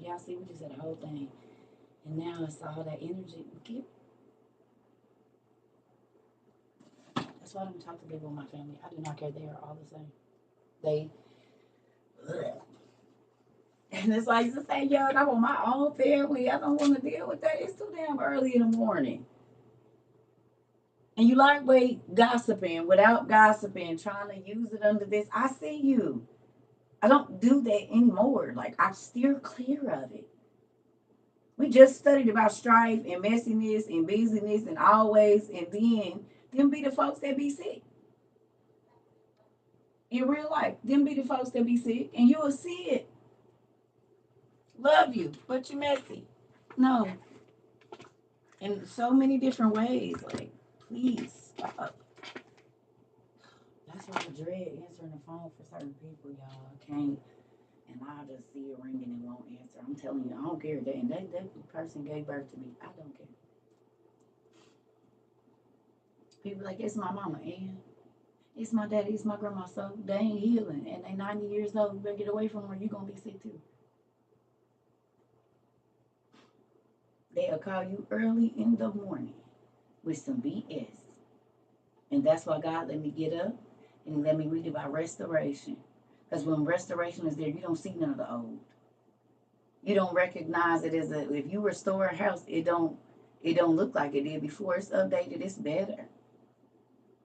Y'all see, we just had a whole thing. And now it's all that energy. That's why I don't talk to people in my family. I do not care. They are all the same. They, ugh. And it's like to say, yo, I want my own family. I don't want to deal with that. It's too damn early in the morning. And you like, wait, gossiping without gossiping, trying to use it under this. I see you. I don't do that anymore. Like, I steer clear of it. We just studied about strife and messiness and busyness and always, and then them be the folks that be sick in real life. Them be the folks that be sick, and you will see it. Love you, but you messy. No, in so many different ways. Like, please stop. That's why I dread answering the phone for certain people, y'all. I can't, and I'll just see it ringing and won't answer. I'm telling you, I don't care. And that person gave birth to me. I don't care. People like, it's my mama, and it's my daddy, it's my grandma. So they ain't healing, and they 90 years old. You better get away from her. You're gonna be sick too. They'll call you early in the morning with some BS. And that's why God let me get up and he let me read about restoration. Because when restoration is there, you don't see none of the old. You don't recognize it as if you restore a house, it don't look like it did before. It's updated, it's better.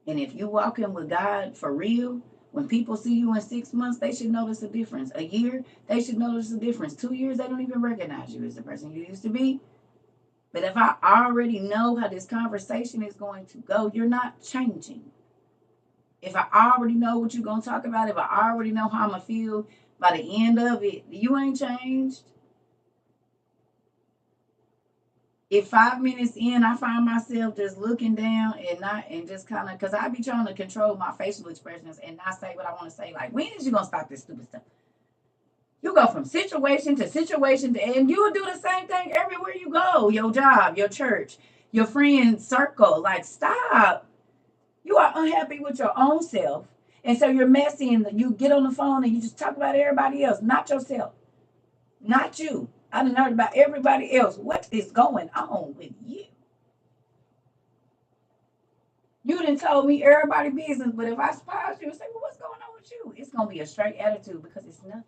And if you walk in with God for real, when people see you in 6 months, they should notice a difference. A year, they should notice a difference. 2 years, they don't even recognize you as the person you used to be. But if I already know how this conversation is going to go, you're not changing. If I already know what you're going to talk about, if I already know how I'm going to feel by the end of it, you ain't changed. If 5 minutes in, I find myself just looking down and just kind of, because I be trying to control my facial expressions and not say what I want to say. Like, when is you going to stop this stupid stuff? You go from situation to situation, and you will do the same thing everywhere you go. Your job, your church, your friend circle. Like, stop. You are unhappy with your own self. And so you're messy, and you get on the phone and you just talk about everybody else, not yourself. Not you. I done heard about everybody else. What is going on with you? You done told me everybody business, but if I surprise you and say, well, what's going on with you? It's going to be a straight attitude because it's nothing.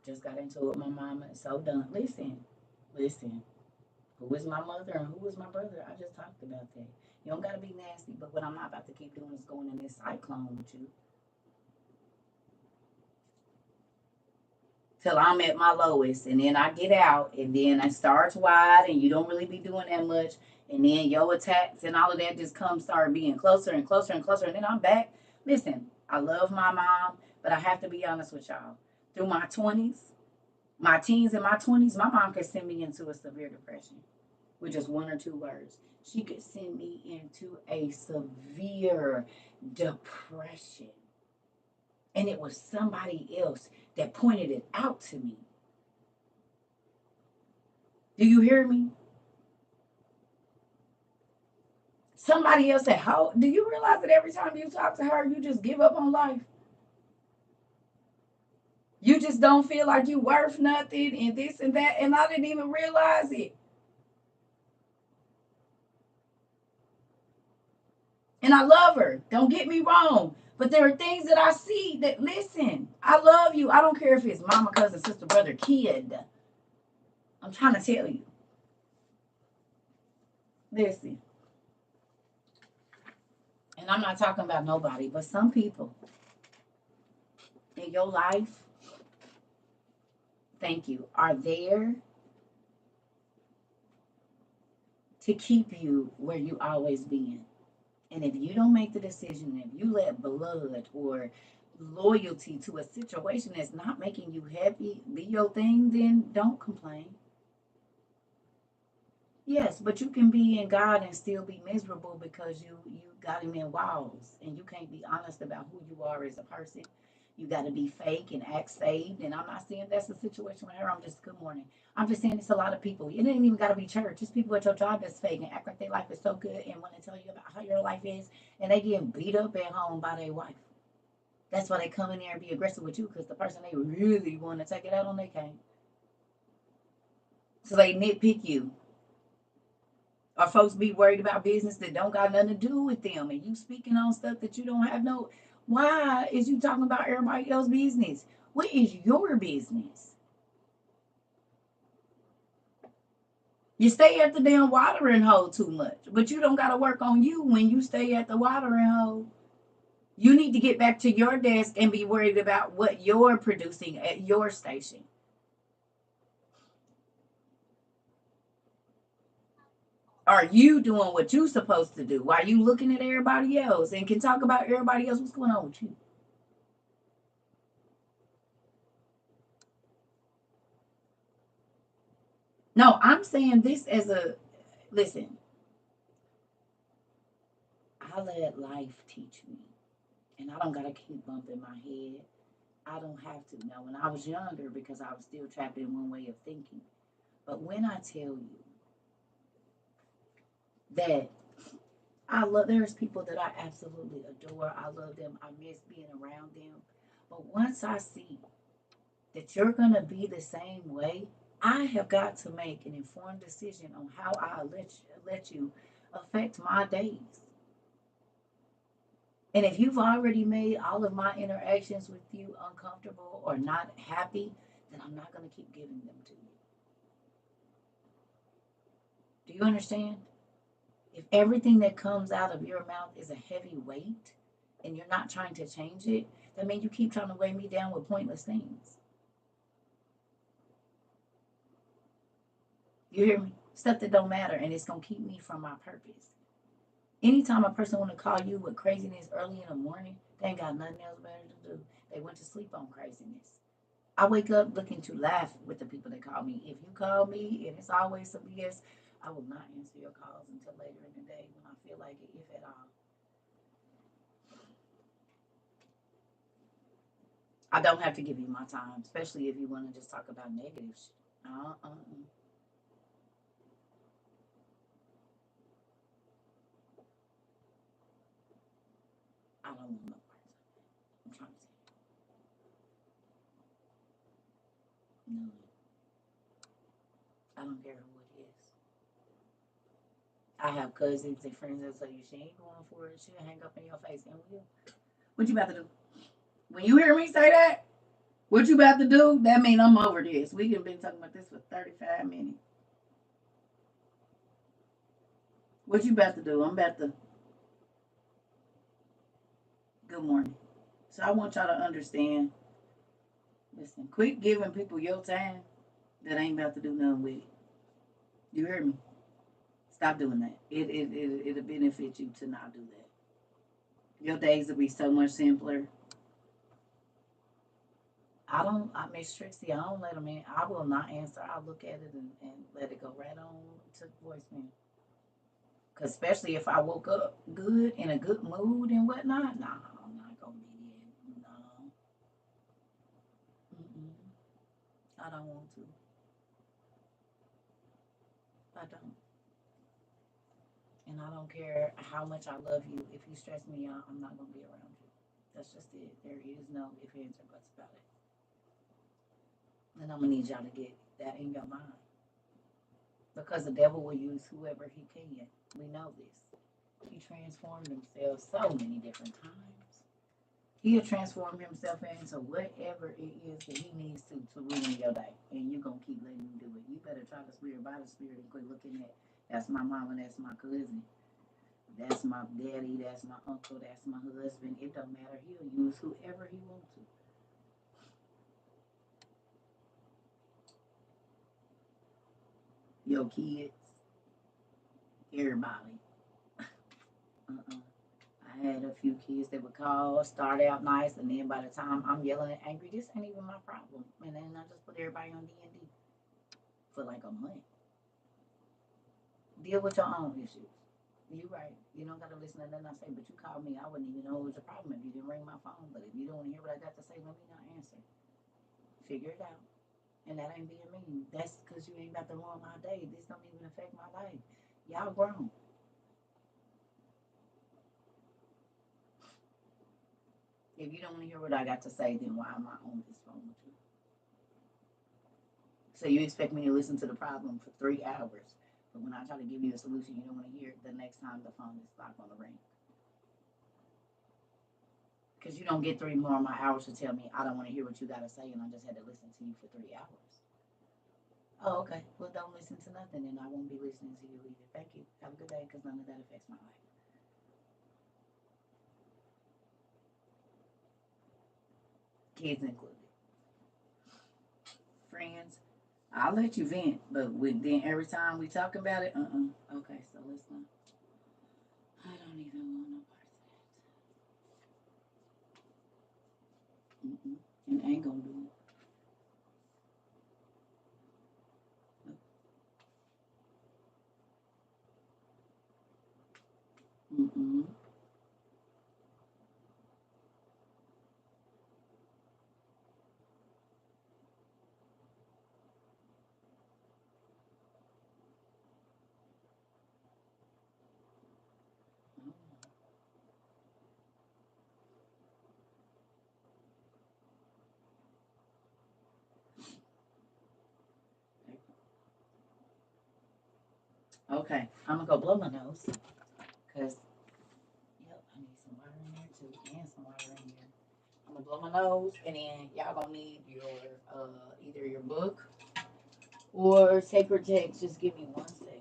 Just got into it with my mama. It's so done. Listen. Who is my mother and who is my brother? I just talked about that. You don't got to be nasty, but what I'm not about to keep doing is going in this cyclone with you. Till I'm at my lowest, and then I get out, and then it starts wide, and you don't really be doing that much, and then your attacks and all of that just start being closer and closer and closer, and then I'm back. Listen, I love my mom, but I have to be honest with y'all. Through my 20s, my teens and my 20s, my mom could send me into a severe depression with just 1 or 2 words. She could send me into a severe depression. And it was somebody else that pointed it out to me. Do you hear me? Somebody else said, how do you realize that every time you talk to her, you just give up on life? You just don't feel like you worth nothing and this and that. And I didn't even realize it. And I love her. Don't get me wrong. But there are things that I see that, listen, I love you. I don't care if it's mama, cousin, sister, brother, kid. I'm trying to tell you. Listen. And I'm not talking about nobody, but some people in your life, thank you, are there to keep you where you always been. And if you don't make the decision, if you let blood or loyalty to a situation that's not making you happy be your thing, then don't complain. Yes, but you can be in God and still be miserable because you got him in walls and you can't be honest about who you are as a person. You got to be fake and act saved. And I'm not saying that's the situation with her. I'm just, good morning. I'm just saying it's a lot of people. It ain't even got to be church. It's people at your job that's fake and act like their life is so good and want to tell you about how your life is. And they getting beat up at home by their wife. That's why they come in there and be aggressive with you, because the person they really want to take it out on, they can't. So they nitpick you. Or folks be worried about business that don't got nothing to do with them, and you speaking on stuff that you don't have no. Why is you talking about everybody else's business? What is your business? You stay at the damn watering hole too much, but you don't got to work on you when you stay at the watering hole. You need to get back to your desk and be worried about what you're producing at your station. Are you doing what you're supposed to do? Why are you looking at everybody else and can talk about everybody else? What's going on with you? No, I'm saying this as a listen. I let life teach me, and I don't gotta keep bumping my head. I don't have to. Now, when I was younger, because I was still trapped in one way of thinking. But when I tell you that I love, there's people that I absolutely adore. I love them. I miss being around them. But once I see that you're gonna be the same way, I have got to make an informed decision on how I let you affect my days. And if you've already made all of my interactions with you uncomfortable or not happy, then I'm not going to keep giving them to you. Do you understand? If everything that comes out of your mouth is a heavy weight and you're not trying to change it, that means you keep trying to weigh me down with pointless things. You hear me? Stuff that don't matter, and it's going to keep me from my purpose. Anytime a person want to call you with craziness early in the morning, they ain't got nothing else better to do. They went to sleep on craziness. I wake up looking to laugh with the people that call me. If you call me and it's always some BS, I will not answer your calls until later in the day when I feel like it, if at all. I don't have to give you my time, especially if you want to just talk about negative shit. Uh-uh. I don't want no parts of it. I'm trying to say no. I don't care who it is. I have cousins and friends that tell you she ain't going for it. She'll hang up in your face and will. What you about to do? When you hear me say that, what you about to do? That mean I'm over this. We have been talking about this for 35 minutes. What you about to do? I'm about to. Good morning. So I want y'all to understand. Listen, quit giving people your time that ain't about to do nothing with it. You hear me? Stop doing that. It'll benefit you to not do that. Your days will be so much simpler. I Miss Trixie, I don't let them in. I will not answer. I'll look at it and let it go right on to voicemail. Cause especially if I woke up good in a good mood and whatnot, nah, I'm not gonna be there. No, mm-mm, I don't want to. I don't, and I don't care how much I love you. If you stress me out, I'm not gonna be around you. That's just it. There is no if ands or buts about it. And I'm gonna need y'all to get that in your mind because the devil will use whoever he can. We know this. He transformed himself so many different times. He'll transform himself into whatever it is that he needs to ruin your day. And you're going to keep letting him do it. You better try the spirit by the spirit and quit looking at that's my mama, that's my cousin, that's my daddy, that's my uncle, that's my husband. It don't matter. He'll use whoever he wants to. Your kids, everybody. Uh-uh. I had a few kids that would call, start out nice, and then by the time I'm yelling and angry, this ain't even my problem. And then I just put everybody on D&D for like a month. Deal with your own issues. You right. You don't gotta listen to nothing I say, but you called me. I wouldn't even know it was a problem if you didn't ring my phone. But if you don't want to hear what I got to say, let me not answer. Figure it out. And that ain't being mean. That's because you ain't about to ruin my day. This don't even affect my life. Y'all grown. If you don't want to hear what I got to say, then why am I on this phone with you? So you expect me to listen to the problem for 3 hours, but when I try to give you a solution, you don't want to hear it the next time the phone is not going to ring. Because you don't get 3 more of my hours to tell me I don't want to hear what you got to say, and I just had to listen to you for 3 hours. Oh, okay. Well, don't listen to nothing, and I won't be listening to you either. Thank you. Have a good day, because none of that affects my life. Kids included. Friends, I'll let you vent, but then every time we talk about it, Okay, so let's not. I don't even want no parts of that. And I ain't gonna do it. Okay, I'm gonna go blow my nose, cause yep, I need some water in there too, and some water in here. I'm gonna blow my nose, and then y'all gonna need your either your book or sacred text. Just give me 1 second.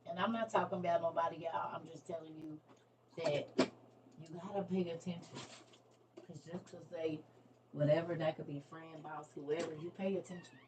And I'm not talking about nobody, y'all. I'm just telling you that you gotta pay attention. Cause just cause they, whatever that could be, friend, boss, whoever, you pay attention.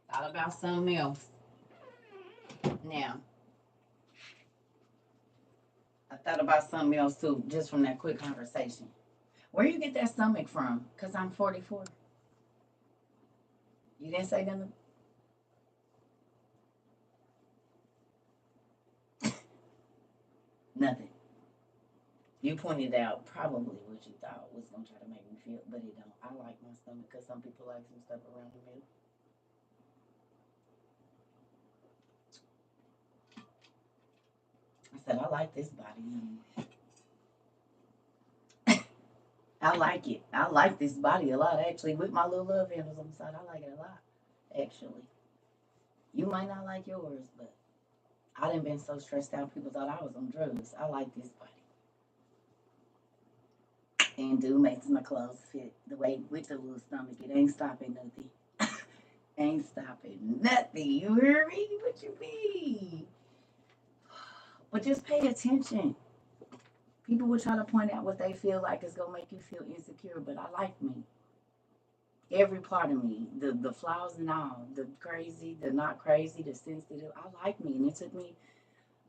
Thought about something else. Now, I thought about something else too, just from that quick conversation. Where you get that stomach from? Cause I'm 44. You didn't say nothing. Nothing. You pointed out probably what you thought was gonna try to make me feel, but it don't. I like my stomach because some people like some stuff around the middle. I said I like this body. I like it. I like this body a lot actually. With my little love handles on the side, I like it a lot. Actually, you might not like yours, but I done been so stressed out. People thought I was on drugs. I like this body, saying, dude makes my clothes fit the way with the little stomach. It ain't stopping nothing. Ain't stopping nothing. You hear me? What you mean? But just pay attention. People will try to point out what they feel like is gonna make you feel insecure, but I like me. Every part of me, the flaws and all, the crazy, the not crazy, the sensitive. I like me, and it took me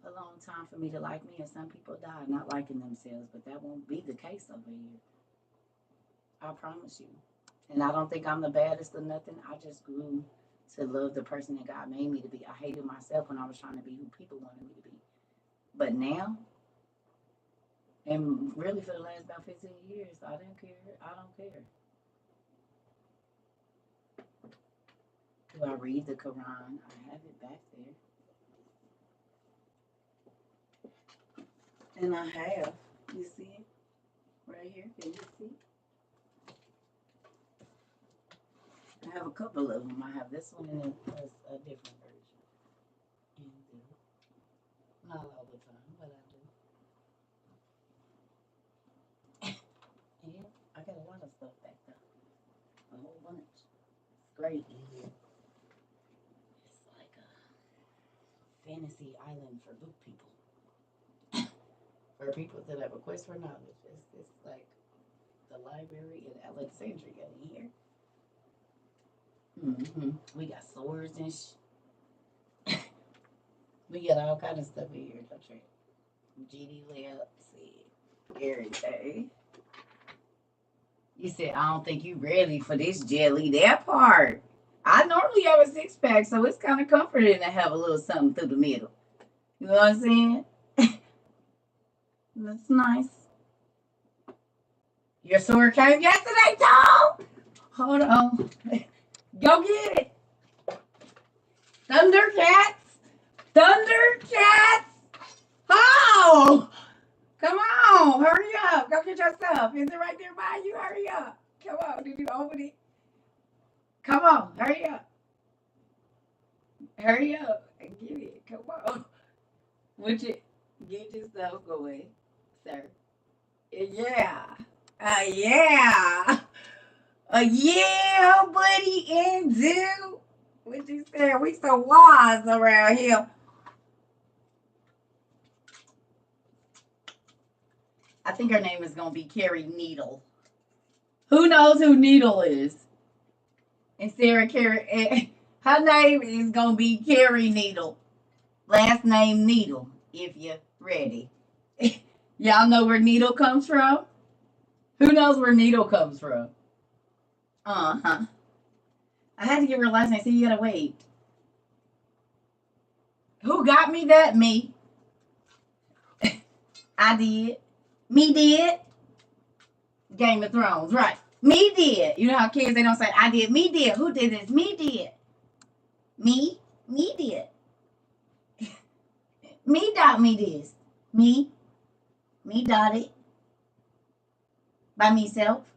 a long time for me to like me, and some people die not liking themselves, but that won't be the case over here. I promise you. And I don't think I'm the baddest or nothing. I just grew to love the person that God made me to be. I hated myself when I was trying to be who people wanted me to be. But now, and really for the last about 15 years, I don't care. I don't care. Do I read the Quran? I have it back there. And I have. You see it? Right here. Can you see? I have a couple of them. I have this one and a different version. Not all the time, but I do. Yeah, I got a lot of stuff back there. A whole bunch. It's great in here. It's like a fantasy island for book people. For people that have a quest for knowledge. It's like the library in Alexandria in here. We got swords and we got all kind of stuff in here. Don't you? GD lips, everything. You said, I don't think you ready for this jelly. That part. I normally have a 6-pack, so it's kind of comforting to have a little something through the middle. You know what I'm saying? That's nice. Your sword came yesterday, Tom. Hold on. Go get it. Thundercats. Thundercats. Oh, come on. Hurry up. Go get your stuff. Is it right there by you? Hurry up. Come on. Did you open it? Come on. Hurry up. Hurry up and get it. Come on. Would you get your stuff going, sir? Yeah. Yeah. Yeah, buddy, and do. What you say? We so wise around here. I think her name is gonna be Carrie Needle. Who knows who Needle is? And Sarah Carrie. Her name is gonna be Carrie Needle. Last name Needle. If you're ready. Y'all know where Needle comes from? Who knows where Needle comes from? Uh-huh. I had to give her a last name, so you gotta wait. Who got me that? Me. I did. Me did. Game of Thrones, right. Me did. You know how kids, they don't say, I did. Me did. Who did this? Me did. Me? Me did. Me dot me this. Me? Me dot it. By myself.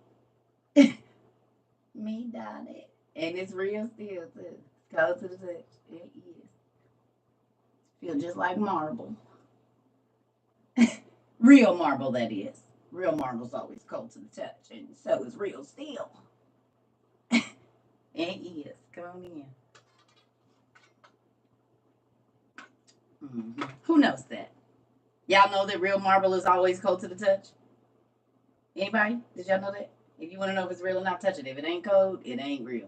Me dot it. And it's real still, too. Cold to the touch. It is. Feel just like marble. Real marble, that is. Real marble's always cold to the touch, and so is real steel. It is. Come on in. Who knows that? Y'all know that real marble is always cold to the touch? Anybody? Did y'all know that? If you want to know if it's real or not, touch it. If it ain't cold, it ain't real.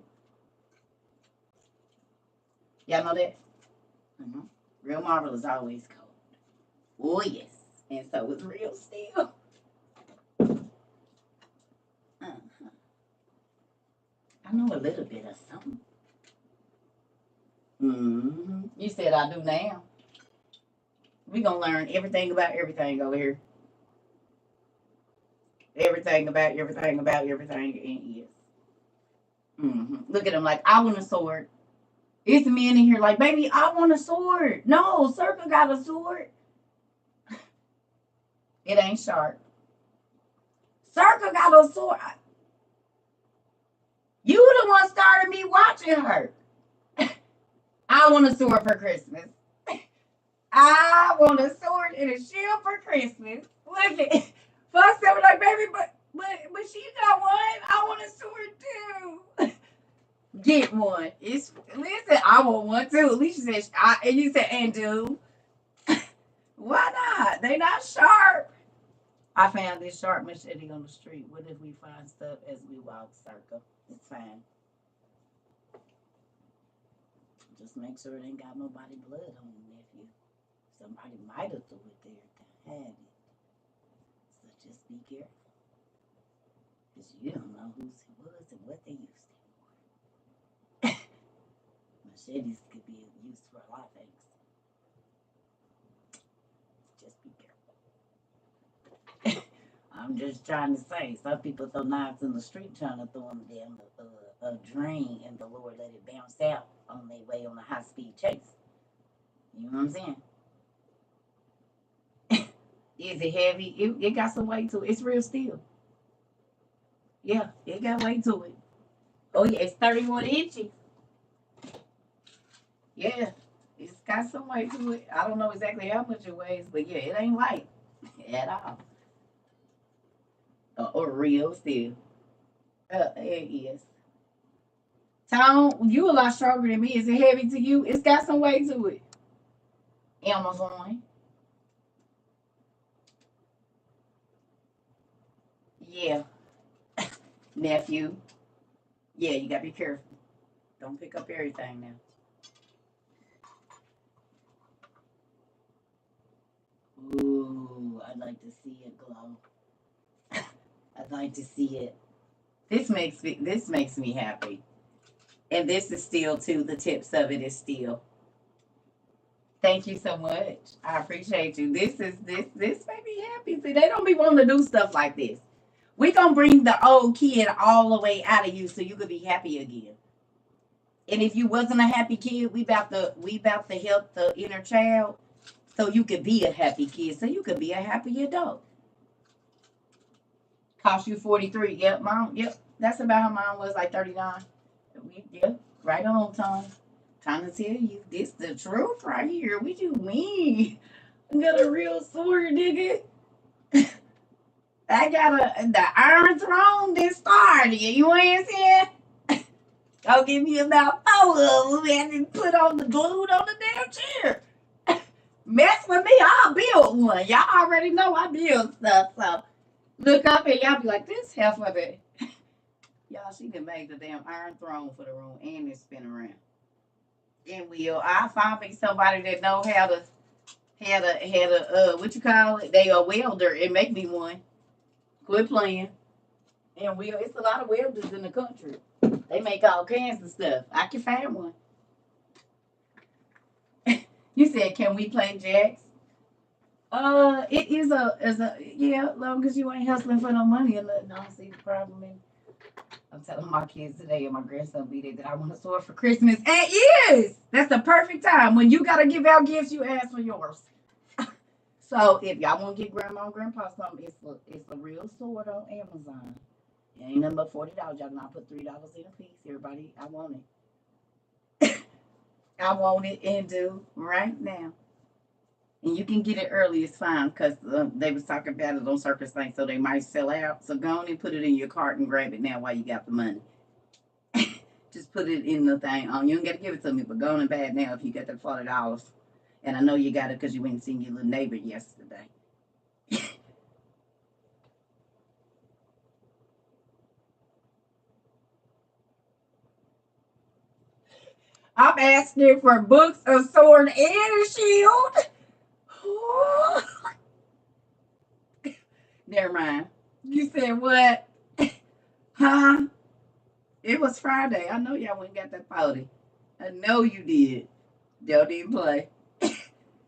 Y'all know that? Real marble is always cold. Oh, yes. And so is real steel. I know a little bit of something. You said I do now. We're going to learn everything about everything over here. Everything about everything about everything in is. Look at them like, I want a sword. It's men in here like, baby, I want a sword. No, CERCA got a sword. It ain't sharp. CERCA got a sword. You the one started me watching her. I want a sword for Christmas. I want a sword and a shield for Christmas. Look at it. Fuck something like, baby, but But she got one. I want a sword too. Get one. It's listen. I want one too. Alicia said, and you said, and do. Why not? They not sharp. I found this sharp machete on the street. What if we find stuff as we walk circle? It's fine. Just make sure it ain't got nobody blood on it, nephew. Somebody might have threw it there to have it. So just be careful. Because you don't know whose it was and what they used it for. Machetes could be used for a lot of things. Just be careful. I'm just trying to say, some people throw knives in the street trying to throw them down a drain, and the Lord let it bounce out on their way on a high-speed chase. You know what I'm saying? Is it heavy? It got some weight to it. It's real steel. Yeah, it got weight to it. Oh, yeah, it's 31 inches. Yeah, it's got some weight to it. I don't know exactly how much it weighs, but yeah, it ain't light at all. Or real steel. It is. Tom, you a lot stronger than me. Is it heavy to you? It's got some weight to it. Amazon. Yeah, nephew. Yeah, you gotta be careful. Don't pick up everything now. Ooh, I'd like to see it glow. I'd like to see it. This makes me happy. And this is steel too. The tips of it is steel. Thank you so much. I appreciate you. This made me happy. See, they don't be wanting to do stuff like this. We gonna bring the old kid all the way out of you so you could be happy again. And if you wasn't a happy kid, we about to help the inner child so you could be a happy kid, so you could be a happy adult. Cost you 43. Yep, mom. Yep. That's about how mine was, like 39. Yep, right on, Tom. Trying to tell you, this the truth right here. What you mean? I got a real sword, nigga. I got the Iron Throne that started. You understand? Go give me about 4 of them and put on the glued on the damn chair. Mess with me, I'll build one. Y'all already know I build stuff, so look up and y'all be like, this half of it. Y'all, she can make the damn Iron Throne for the room and it spin around. And I find me somebody that know how to what you call it? They a welder and make me one. Quit playing. And it's a lot of welders in the country. They make all kinds of stuff. I can find one. You said, can we play jacks? It is a yeah, long as you ain't hustling for no money and nothing. I don't see the problem in. I'm telling my kids today and my grandson be there that I want a sword for Christmas. And it is. That's the perfect time. When you gotta give out gifts, you ask for yours. So if y'all want to get grandma and grandpa something, it's a real sword on Amazon. It ain't nothing but $40. Y'all gonna put $3 in a piece. Everybody, I want it. I want it and do right now. And you can get it early. It's fine because they was talking about it on Circus Thing, so they might sell out. So go on and put it in your cart and grab it now while you got the money. Just put it in the thing. You don't got to give it to me, but go on and buy it now if you got that $40. And I know you got it because you went and seen your little neighbor yesterday. I'm asking for books, a sword, and a shield. Never mind. You said what? Huh? It was Friday. I know y'all went and got that party. I know you did. Y'all didn't play.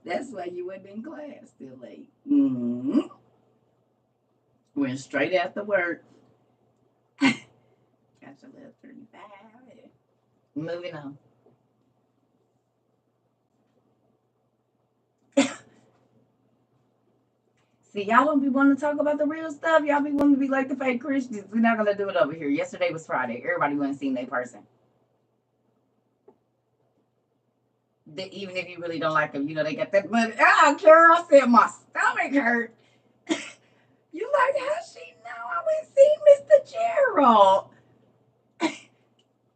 That's why you wasn't in class till late. Mm-hmm. Went straight after work. Got your little 35. Moving on. See, y'all don't be wanting to talk about the real stuff. Y'all be wanting to be like the fake Christians. We're not gonna do it over here. Yesterday was Friday. Everybody went and seen their person. Even if you really don't like them, they got that money. Carol said my stomach hurt. You like how she know I went Gerald.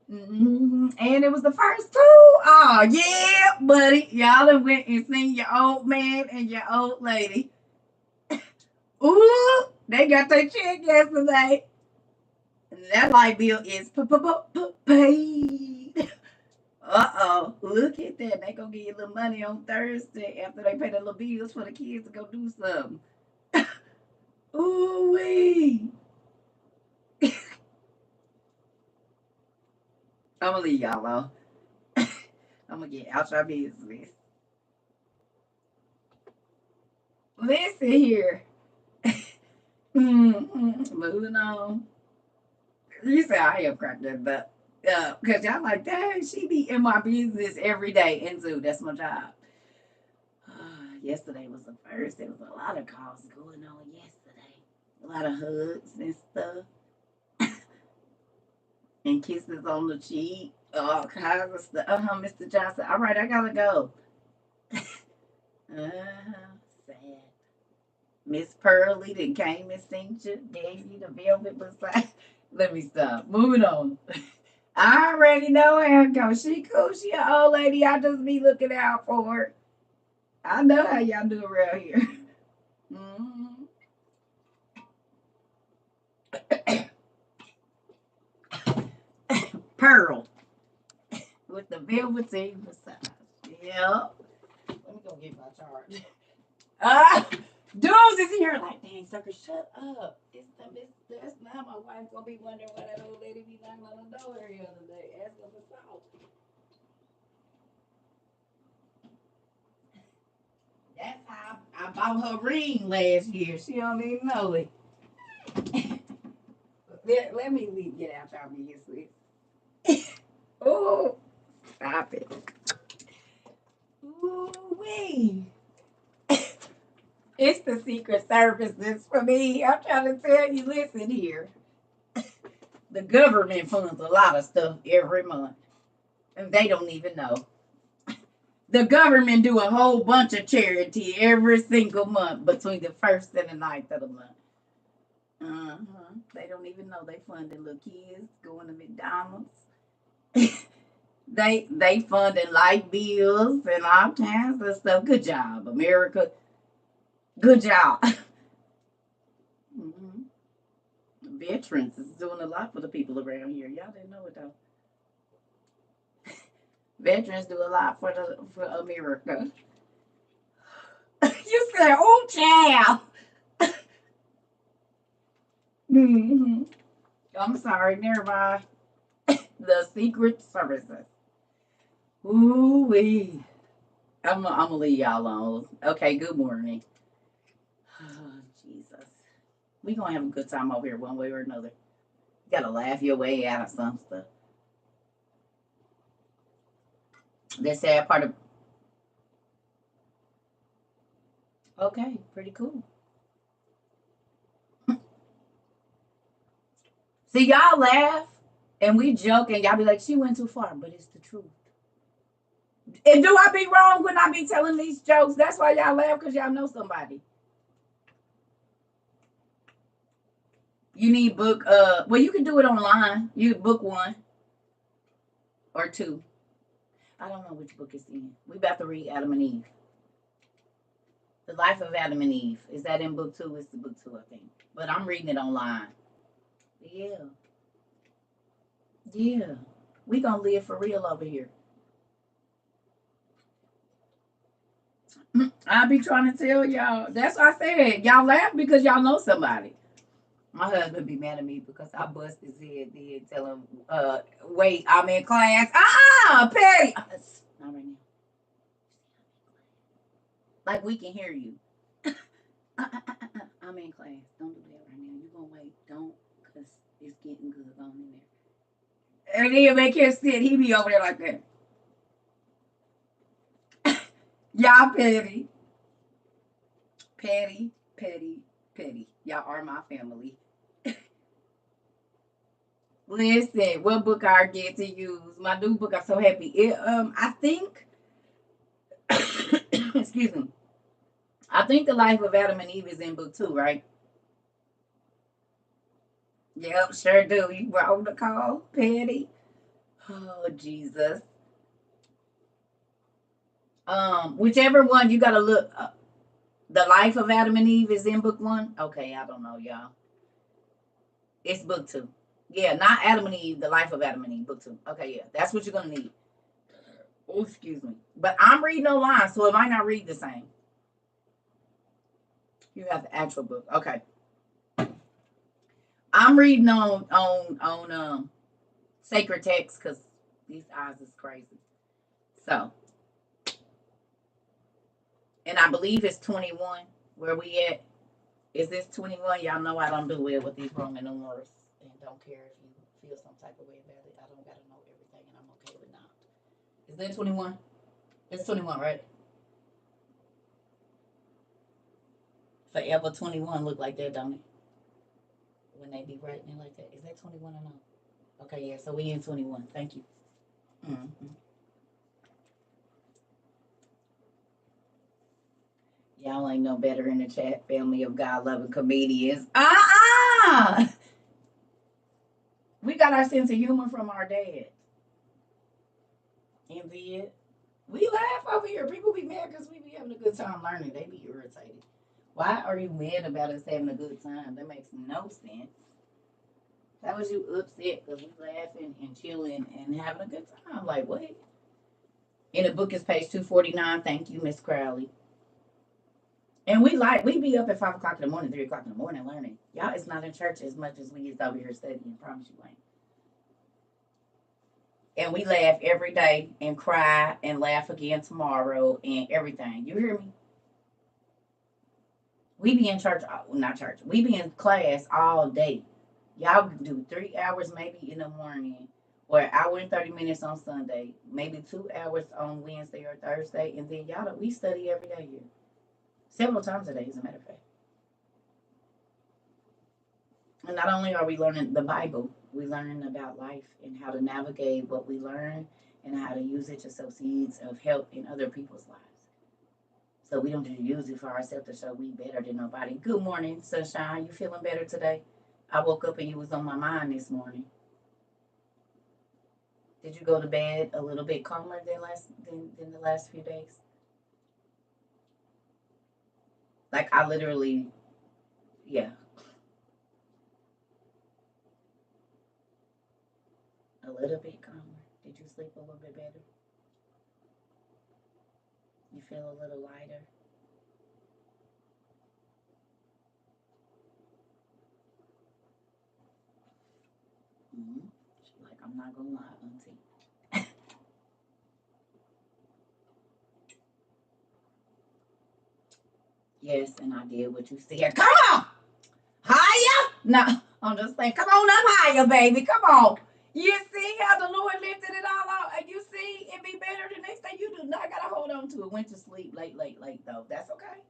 And it was the first two. Oh, yeah, buddy. Y'all done went and seen your old man and your old lady. Ooh, they got their check yesterday. That light bill is paid. Uh-oh. Look at that. They gonna give you a little money on Thursday after they pay the little bills for the kids to go do something. Ooh-wee. I'm gonna leave y'all alone. I'm gonna get out your business. Listen here. Moving on. You say I am cracked up, but because y'all like, dang, she be in my business every day. And so that's my job. Yesterday was the first. There was a lot of calls going on yesterday. A lot of hugs and stuff. And kisses on the cheek. All kinds of stuff. Mr. Johnson. All right, I gotta go. Sad. Miss Pearly then came and seen you, gave you the velvet beside. Let me stop. Moving on. I already know how it goes. She cool. She an old lady. I just be looking out for her. I know how y'all do around here. Pearl with the velveteen beside. Yep. Let me go get my charge. Dudes is here like, dang, sucker, shut up. That's now my wife gonna be wondering why that old lady be knocking on the door every other day, asking for salt. That's how I bought her ring last year. She don't even know it. Let me get out y'all business. Oh, stop it. Ooh, wee. It's the Secret Services for me. I'm trying to tell you, listen here. The government funds a lot of stuff every month. And they don't even know. The government do a whole bunch of charity every single month between the 1st and the 9th of the month. They don't even know they funding little kids going to McDonald's. They funding light bills and all kinds of stuff. Good job, America. Good job. Veterans is doing a lot for the people around here. Y'all didn't know it though. Veterans do a lot for America. You said, "Oh, child." I'm sorry, never mind. The Secret Services. Ooh wee. I'm gonna leave y'all alone. Okay, good morning. Oh, Jesus. We gonna have a good time over here one way or another. You gotta laugh your way out of some stuff. The sad part of okay, pretty cool. See, y'all laugh and we joke and y'all be like, she went too far, but it's the truth. And do I be wrong when I be telling these jokes? That's why y'all laugh, because y'all know somebody. You need book, well, you can do it online. You book 1 or 2. I don't know which book it's in. We about to read Adam and Eve. The Life of Adam and Eve. Is that in book 2? It's the book 2, I think. But I'm reading it online. Yeah. Yeah. We gonna live for real over here. I be trying to tell y'all. That's what I said. Y'all laugh because y'all know somebody. My husband be mad at me because I bust his head then tell him, wait, I'm in class. Petty. Not right now. Like we can hear you. I'm in class. Don't do that right now. You gonna wait. Don't, because it's getting good on in there. And then make him sit. He be over there like that. Y'all petty. Petty, petty, petty. Y'all are my family. Listen, what book I get to use? My new book. I'm so happy. I think. Excuse me. I think the Life of Adam and Eve is in book 2, right? Yep, sure do. You wrote the call, Patty. Oh, Jesus. Whichever one you gotta look. The Life of Adam and Eve is in book one. Okay, I don't know, y'all. It's book two. Yeah, not Adam and Eve. The Life of Adam and Eve, book two. Okay, yeah, that's what you're gonna need. Oh, excuse me. But I'm reading online, so it might not read the same. You have the actual book. Okay. I'm reading on sacred text because these eyes is crazy. So, and I believe it's 21. Where we at? Is this 21? Y'all know I don't do well with these Roman numerals and don't care if you feel some type of way about it. I don't gotta know everything and I'm okay with not. Is that 21? It's 21, right? Forever 21 look like that, don't it? When they be writing it like that. Is that 21 or no? Okay, yeah, so we in 21. Thank you. Mm-hmm. Y'all ain't no better in the chat. Family of God loving comedians. We got our sense of humor from our dad. And then we laugh over here. People be mad because we be having a good time learning. They be irritated. Why are you mad about us having a good time? That makes no sense. How was you upset because we laughing and chilling and having a good time? Like what? In the book is page 249. Thank you, Miss Crowley. And we be up at 5 o'clock in the morning, 3 o'clock in the morning learning. Y'all is not in church as much as we is over here studying. I promise you ain't. And we laugh every day and cry and laugh again tomorrow and everything. You hear me? We be in church, not church. We be in class all day. Y'all do 3 hours maybe in the morning, or an hour and 30 minutes on Sunday, maybe 2 hours on Wednesday or Thursday, and then y'all we study every day here, several times a day, as a matter of fact. And not only are we learning the Bible, we learn about life and how to navigate what we learn and how to use it to sow seeds of help in other people's lives. So we don't just use it for ourselves to show we better than nobody. Good morning, Sunshine. You feeling better today? I woke up and you was on my mind this morning. Did you go to bed a little bit calmer than the last few days? Like I literally, yeah, a little bit calmer. Did you sleep a little bit better? You feel a little lighter? Mm-hmm. She's like, I'm not gonna lie, Auntie. Yes, and I did what you said. Come on, higher. No, I'm just saying, come on up higher, baby. Come on. You see how the Lord lifted it all out, and you see it be better the next day. You do not gotta hold on to it. Went to sleep late, late, late though. That's okay.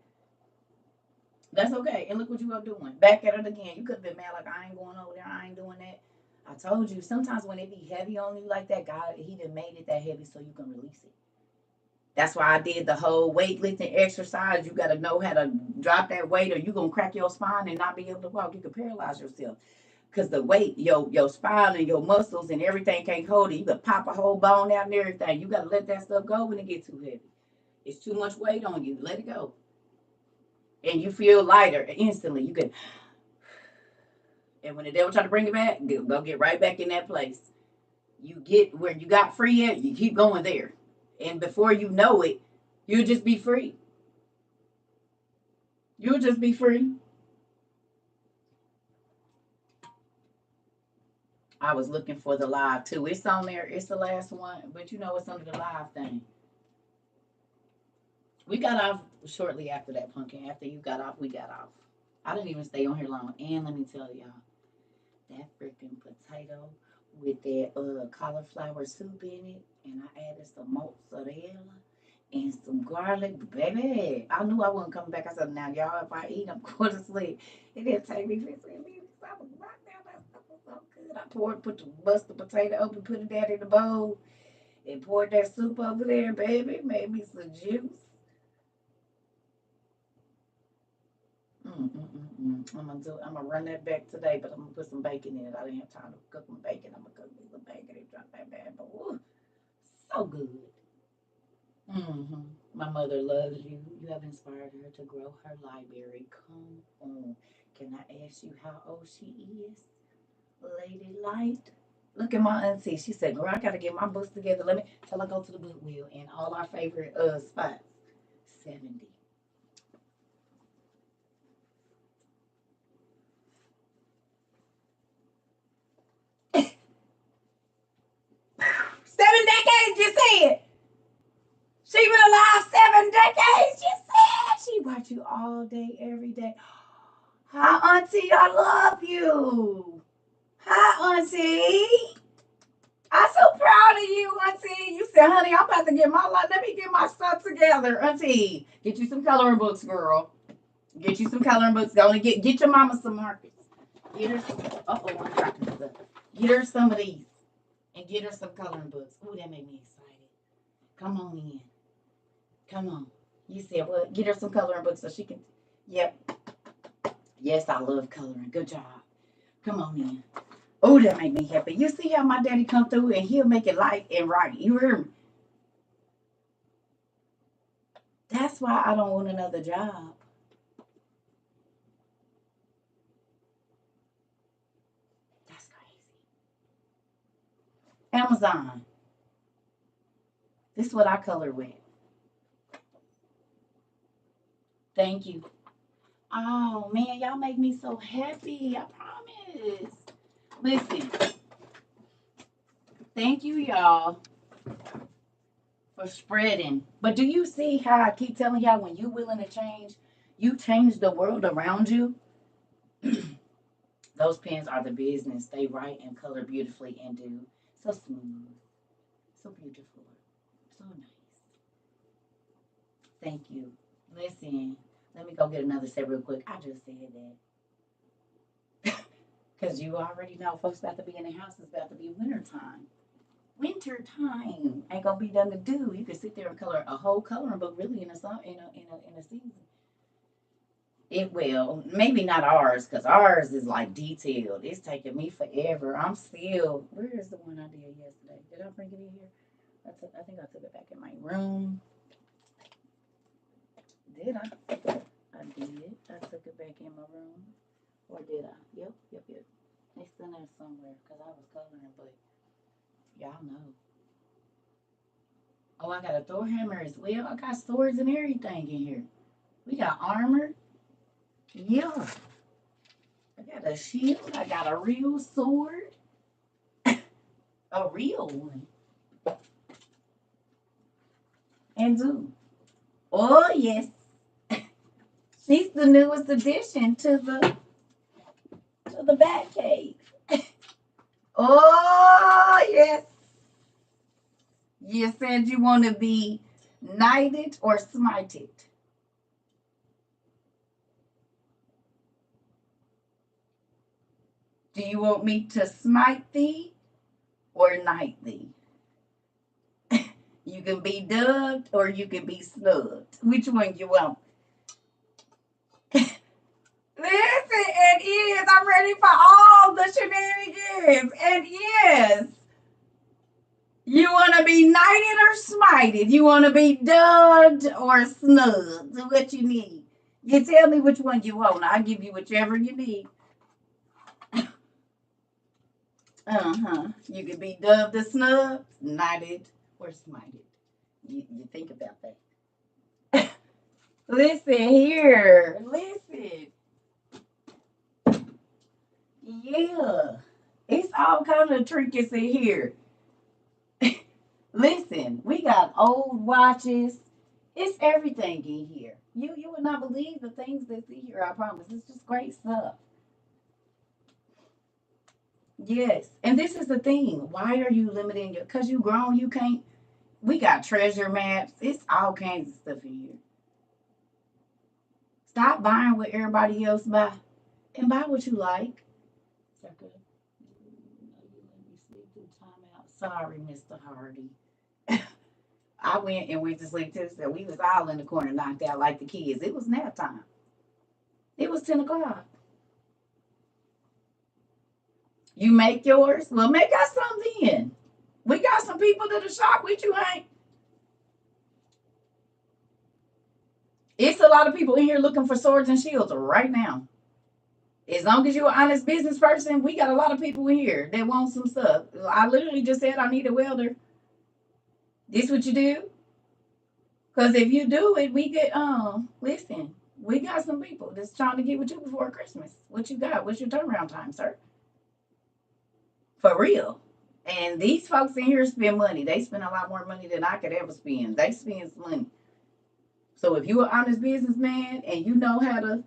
That's okay. And look what you are doing. Back at it again. You could have been mad like I ain't going over there. I ain't doing that. I told you sometimes when it be heavy on you like that, God, He done made it that heavy so you can release it. That's why I did the whole weightlifting exercise. You got to know how to drop that weight, or you gonna crack your spine and not be able to walk. You could paralyze yourself because the weight, your spine and your muscles and everything can't hold it. You could pop a whole bone out and everything. You got to let that stuff go when it gets too heavy. It's too much weight on you. Let it go, and you feel lighter instantly. You can, and when the devil try to bring it back, go get right back in that place. You get where you got free at. You keep going there, and before you know it, you'll just be free. You'll just be free. I was looking for the live too. It's on there. It's the last one, but you know it's under the live thing. We got off shortly after that, pumpkin. After you got off, we got off. I didn't even stay on here long. And let me tell y'all, that freaking potato with that cauliflower soup in it, and I added some mozzarella and some garlic, baby. I knew I wasn't coming back. I said, now y'all, if I eat, I'm going to sleep. It didn't take me 15 minutes. I was knocked down. That stuff was so good. I bust the potato open, put it down in the bowl, and poured that soup over there, baby. Made me some juice. I'm gonna run that back today, but I'm gonna put some bacon in it. I didn't have time to cook my bacon. I'm gonna cook me some bacon and drop that bad boy. Ooh, so good. hmm My mother loves you. You have inspired her to grow her library. Come on. Can I ask you how old she is? Lady Light. Look at my auntie. She said, girl, I gotta get my books together. Let me tell her go to the Goodwill and all our favorite spots. 70. 7 decades, you said. She been alive 7 decades, you said. She watch you all day, every day. Hi, auntie, I love you. Hi, auntie. I'm so proud of you, auntie. You said, honey, I'm about to get my life. Let me get my stuff together, auntie. Get you some coloring books, girl. Get you some coloring books. Go and get your mama some markers. Get her some. I'm dropping stuff. Get her some of these and get her some coloring books. Ooh, that made me excited. Come on in. Come on. You said what? Get her some coloring books so she can. Yep. Yes, I love coloring. Good job. Come on in. Oh, that made me happy. You see how my daddy come through and he'll make it light and right. You hear me? That's why I don't want another job. That's crazy. Amazon. This is what I color with. Thank you. Oh man, y'all make me so happy. I promise. Listen, thank you, y'all, for spreading. But do you see how I keep telling y'all when you're willing to change, you change the world around you? Those pens are the business. They write and color beautifully and do so smooth, so beautiful, so nice. Thank you. Listen, let me go get another set real quick. I just said that. Because you already know folks about to be in the house. It's about to be winter time. Winter time ain't gonna be nothing to do. You can sit there and color a whole coloring book really in a season. It will. Maybe not ours, because ours is like detailed. It's taking me forever. I'm still. Where is the one I did yesterday? Did I bring it in here? I think I took it back in my room. Did I? I did. I took it back in my room. Or did I? Yep. It's in there somewhere because I was coloring, but y'all know. Oh, I got a Thor hammer as well. I got swords and everything in here. We got armor. Yeah. I got a shield. I got a real sword. A real one. And do. Oh yes. She's the newest addition to the Bat Cave. Oh yes. You said you want to be knighted or smited. Do you want me to smite thee or knight thee? You can be dubbed or you can be snubbed. Which one you want? Listen, it is. I'm ready for all the shenanigans. And yes, you want to be knighted or smited? You want to be dubbed or snubbed? What you need? You tell me which one you want. I'll give you whichever you need. You can be dubbed or snubbed, knighted or smited. You think about that. Listen here. Listen. Yeah. It's all kind of trinkets in here. Listen, we got old watches. It's everything in here. You would not believe the things that's in here, I promise. It's just great stuff. Yes. And this is the thing. Why are you limiting your because you grown, you can't we got treasure maps. It's all kinds of stuff in here. Stop buying what everybody else buy and buy what you like. Sucker. You let me sleep through timeout. Sorry, Mr. Hardy. I went to sleep too. So we was all in the corner knocked out like the kids. It was nap time. It was 10 o'clock. You make yours? Well, make us some then. We got some people that'll shop with you, Hank. It's a lot of people in here looking for swords and shields right now. As long as you're an honest business person, we got a lot of people in here that want some stuff. I literally just said I need a welder. This what you do? Because if you do it, we get listen, we got some people that's trying to get with you before Christmas. What you got? What's your turnaround time, sir? For real. And these folks in here spend money. They spend a lot more money than I could ever spend. They spend money. So if you're an honest businessman and you know how to,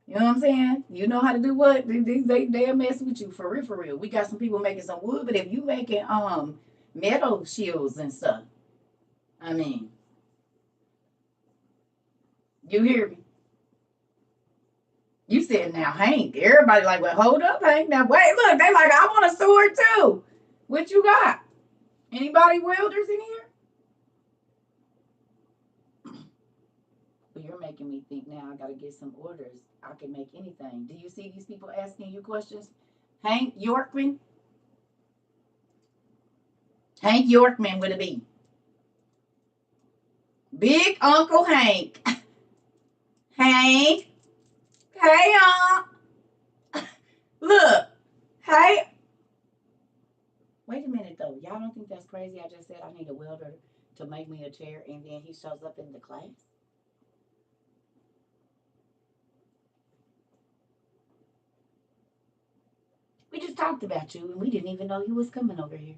you know what I'm saying? You know how to do what? They'll mess with you for real, for real. We got some people making some wood, but if you making metal shields and stuff, I mean, you hear me? You said now, Hank. Everybody like, well, hold up, Hank. Now wait, look, they like, I want a sword too. What you got? Anybody welders in here? Well, you're making me think now. I gotta get some orders. I can make anything. Do you see these people asking you questions? Hank Yorkman. Hank Yorkman with a B. Big Uncle Hank. Hank. Hey, look. Hey. Wait a minute, though. Y'all don't think that's crazy? I just said I need a welder to make me a chair, and then he shows up in the class. We just talked about you, and we didn't even know you was coming over here.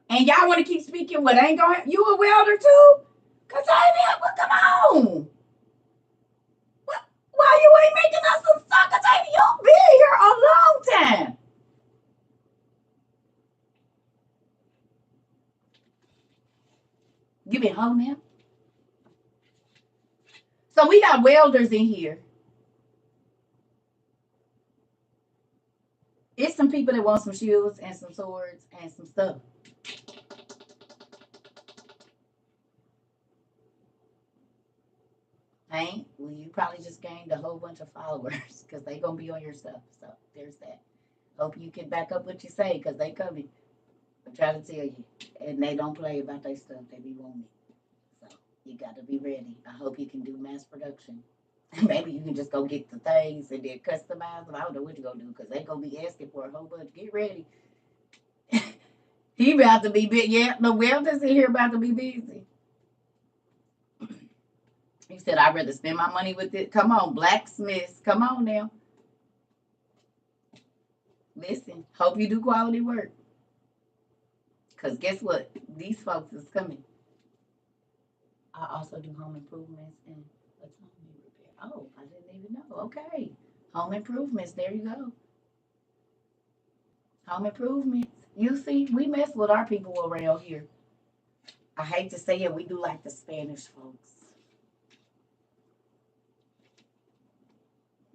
And y'all want to keep speaking what ain't going to, you a welder too? Katavia, well, come on. What, why you ain't making us some stuff, Katavia? You've been here a long time. You been home now? So we got welders in here. It's some people that want some shields and some swords and some stuff. Ain't? Well, you probably just gained a whole bunch of followers because they gonna be on your stuff. So there's that. Hope you can back up what you say because they coming. I try to tell you, and they don't play about their stuff. They be wanting it. So you got to be ready. I hope you can do mass production. Maybe you can just go get the things and then customize them. I don't know what you're gonna do because they gonna be asking for a whole bunch. Get ready. He about to be big. Yeah, the welders in here about to be busy. He said, I'd rather spend my money with it. Come on, blacksmiths. Come on now. Listen, hope you do quality work. Because guess what? These folks is coming. I also do home improvements and what's home repair? Oh, I didn't even know. Okay. Home improvements. There you go. Home improvements. You see, we mess with our people around here. I hate to say it, we do like the Spanish folks.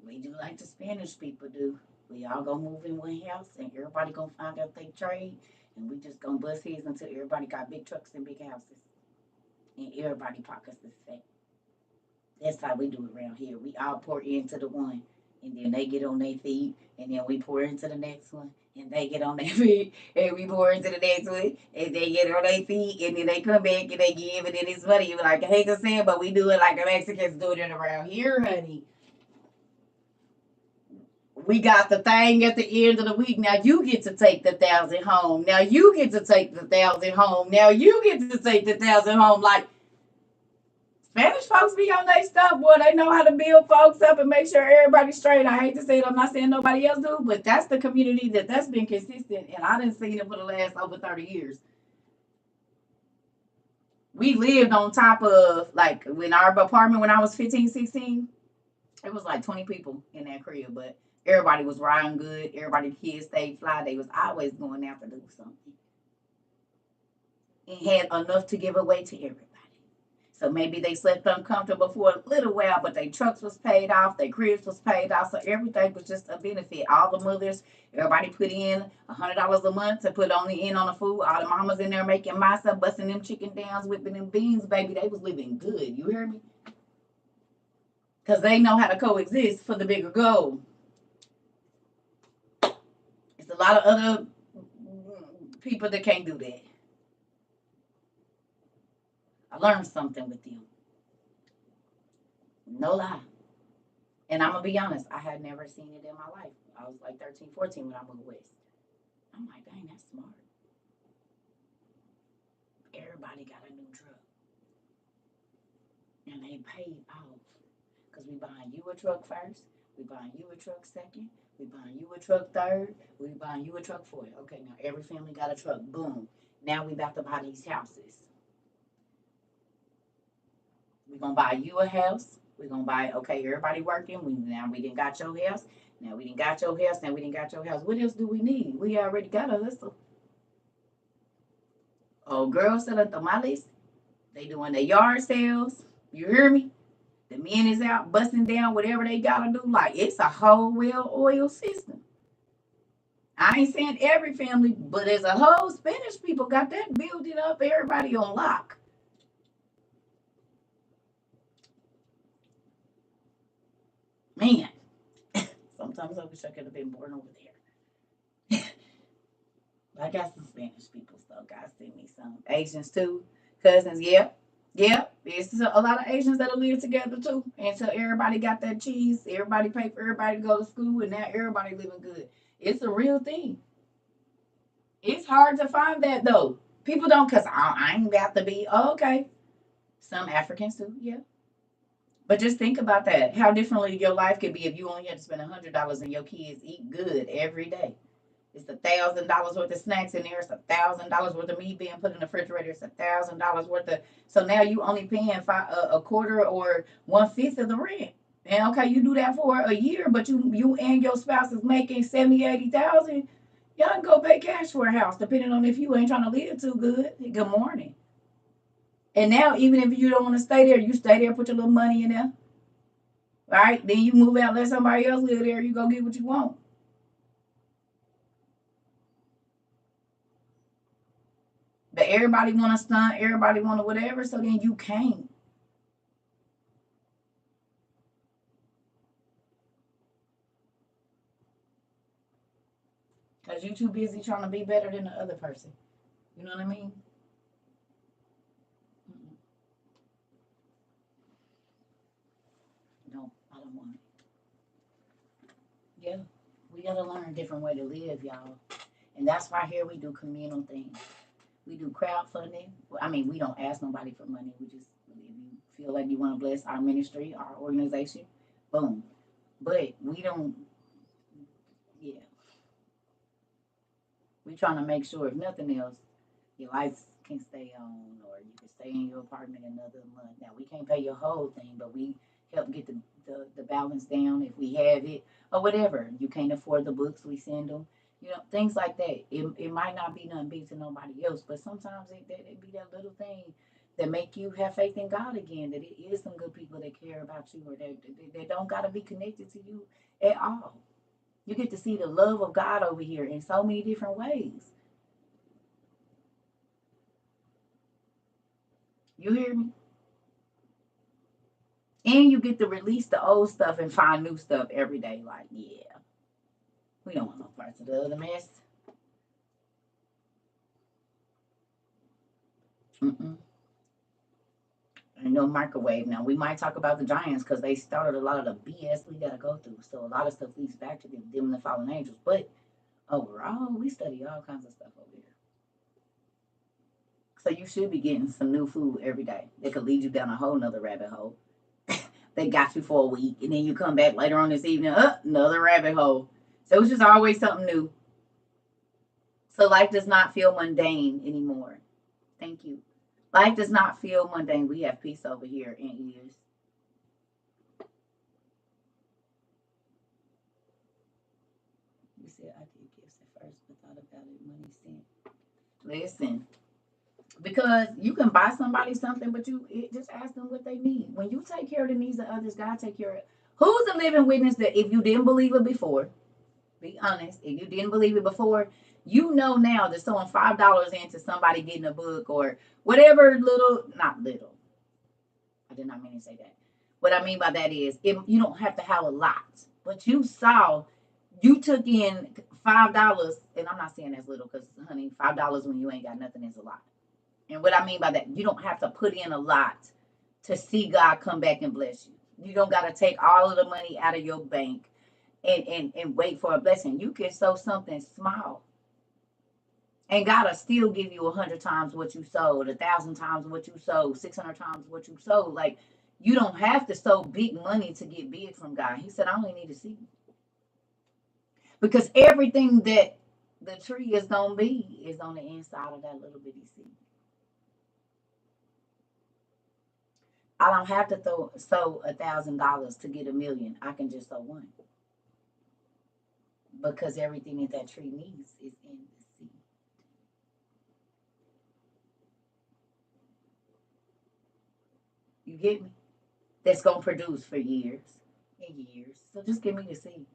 We do like the Spanish people do. We all gonna move in one house and everybody gonna find out they trade and we just gonna bust heads until everybody got big trucks and big houses. And everybody pockets is fat. That's how we do it around here. We all pour into the one and then they get on their feet and then we pour into the next one and they get on their feet and we pour into the next one and they get on their feet and then they come back and they give and then it's funny. You like I hate to say it, but we do it like the Mexicans do it around here, honey. We got the thing at the end of the week. Now you get to take the 1,000 home. Now you get to take the 1,000 home. Now you get to take the 1,000 home. Like Spanish folks be on their stuff, boy. They know how to build folks up and make sure everybody's straight. I hate to say it. I'm not saying nobody else do, but that's the community that's been consistent, and I didn't see it for the last over 30 years. We lived on top of like when our apartment when I was 15, 16. It was like 20 people in that crib, but everybody was riding good. Everybody kids stayed fly. They was always going out to do something. And had enough to give away to everybody. So maybe they slept uncomfortable for a little while, but their trucks was paid off, their cribs was paid off, so everything was just a benefit. All the mothers, everybody put in $100 a month to put on the food. All the mamas in there making masa, busting them chicken downs, whipping them beans, baby. They was living good. You hear me? Because they know how to coexist for the bigger goal. It's a lot of other people that can't do that. I learned something with them. No lie. And I'm going to be honest, I had never seen it in my life. I was like 13, 14 when I moved west. I'm like, dang, that's smart. Everybody got a new truck. And they paid off. Because we buying you a truck first. We buying you a truck second. We buying you a truck third. We buying you a truck fourth. Okay, now every family got a truck. Boom. Now we about to buy these houses. We're going to buy you a house. We're going to buy, okay, everybody working. We didn't got your house. Now we didn't got your house. Now we didn't got your house. What else do we need? We already got a hustle. Oh, girls selling tamales. They doing their yard sales. You hear me? The men is out busting down whatever they gotta do. Like it's a whole well-oiled system. I ain't saying every family, but as a whole, Spanish people got that building up. Everybody on lock. Man, sometimes I wish I could have been born over there. I got some Spanish people, so God send me some Asians too, cousins. Yeah, yeah. It's a lot of Asians that'll live together too. Until everybody got that cheese, everybody pay for everybody to go to school, and now everybody living good. It's a real thing. It's hard to find that though. People don't, cause I ain't got to be okay. Some Africans do, yeah. But just think about that. How differently your life could be if you only had to spend $100 and your kids eat good every day. It's $1,000 worth of snacks in there. It's $1,000 worth of meat being put in the refrigerator. It's $1,000 worth of. So now you only paying a quarter or 1/5 of the rent. And okay, you do that for a year, but you and your spouse is making 70, 80,000. Y'all can go pay cash for a house, depending on if you ain't trying to live too good. Good morning. And now, even if you don't want to stay there, you stay there, put your little money in there. Right? Then you move out, let somebody else live there. You go get what you want. But everybody want to stunt, everybody want to whatever, so then you can't. Because you too busy trying to be better than the other person. You know what I mean? No, I don't want it. Yeah, we got to learn a different way to live, y'all. And that's why here we do communal things. We do crowdfunding. I mean, we don't ask nobody for money. We just, if you feel like you want to bless our ministry, our organization, boom. But we don't, yeah, we trying to make sure, if nothing else, your lights can stay on or you can stay in your apartment another month. Now, we can't pay your whole thing, but we help get the balance down if we have it or whatever. You can't afford the books, we send them. You know, things like that. It might not be nothing big to nobody else, but sometimes it be that little thing that make you have faith in God again, that it is some good people that care about you or that don't got to be connected to you at all. You get to see the love of God over here in so many different ways. You hear me? And you get to release the old stuff and find new stuff every day. Like, yeah, we don't want no parts of the other mess. Mm-mm. Ain't no microwave. Now, we might talk about the Giants because they started a lot of the BS we got to go through. So, a lot of stuff leads back to them and the fallen angels. But overall, we study all kinds of stuff over here. So, you should be getting some new food every day. They could lead you down a whole nother rabbit hole. They got you for a week, and then you come back later on this evening, another rabbit hole. So, it's just always something new. So, life does not feel mundane anymore. Thank you. Life does not feel mundane. We have peace over here in ears. You said I did gifts at first, but thought about it money sent. Listen, Because you can buy somebody something, but just ask them what they need. When you take care of the needs of others, God take care of it. Who's a living witness that if you didn't believe it before, be honest, if you didn't believe it before, you know now that throwing $5 into somebody getting a book or whatever little, not little, I did not mean to say that. What I mean by that is, if you don't have to have a lot, but you took in $5, and I'm not saying that's little because, honey, $5 when you ain't got nothing is a lot. And what I mean by that, you don't have to put in a lot to see God come back and bless you. You don't got to take all of the money out of your bank and wait for a blessing. You can sow something small. And God will still give you 100 times what you sowed, 1,000 times what you sowed, 600 times what you sowed. Like, you don't have to sow big money to get big from God. He said, I only need a seed. Because everything that the tree is going to be is on the inside of that little bitty seed. I don't have to sow $1,000 to get $1 million. I can just sow one. Because everything that tree needs is in the seed. You get me? That's going to produce for years and years. So just give me the seed.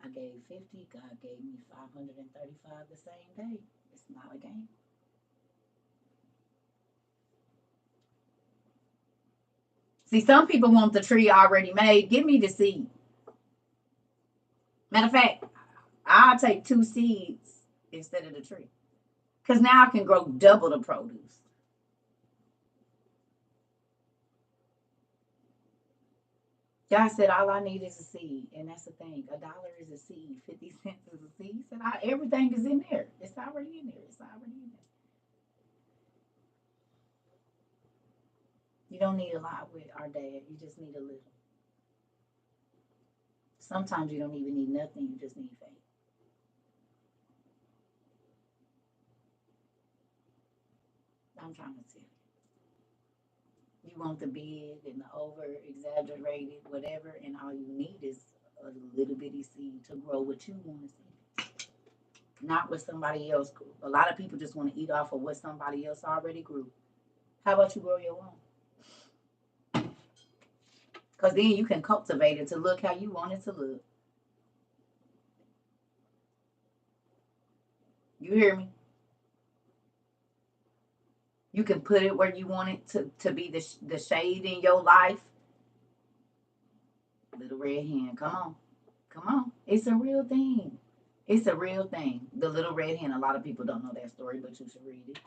I gave 50. God gave me 535 the same day. It's not a game. See, some people want the tree already made. Give me the seed. Matter of fact, I'll take 2 seeds instead of the tree. Because now I can grow double the produce. God said, all I need is a seed. And that's the thing. $1 is a seed. 50 cents is a seed. He said, everything is in there. It's already in there. It's already in there. You don't need a lot with our dad. You just need a little. Sometimes you don't even need nothing. You just need faith. I'm trying to tell you. You want the big and the over exaggerated, whatever, and all you need is a little bitty seed to grow what you want to see. Not what somebody else grew. A lot of people just want to eat off of what somebody else already grew. How about you grow your own? Because then you can cultivate it to look how you want it to look. You hear me? You can put it where you want it to be the shade in your life. Little red hen, come on. Come on. It's a real thing. It's a real thing. The little red hen, a lot of people don't know that story, but you should read it.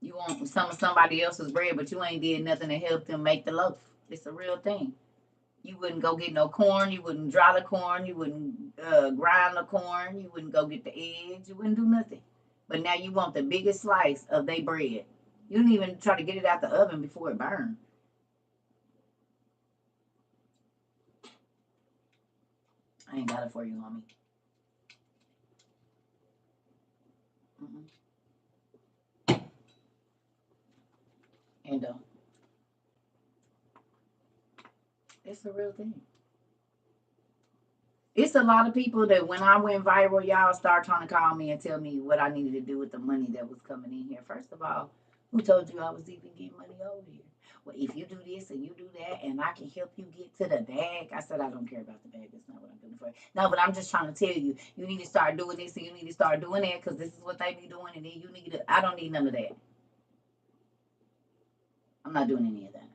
You want some of somebody else's bread, but you ain't did nothing to help them make the loaf. It's a real thing. You wouldn't go get no corn. You wouldn't dry the corn. You wouldn't grind the corn. You wouldn't go get the eggs. You wouldn't do nothing. But now you want the biggest slice of their bread. You didn't even try to get it out the oven before it burned. I ain't got it for you, homie. And it's a real thing. It's a lot of people that when I went viral, y'all start trying to call me and tell me what I needed to do with the money that was coming in here. First of all, who told you I was even getting money over here? Well, if you do this and you do that, and I can help you get to the bag. I said, I don't care about the bag. That's not what I'm doing for you. No, but I'm just trying to tell you, you need to start doing this and you need to start doing that because this is what they be doing. And then you need to, I don't need none of that. I'm not doing any of that.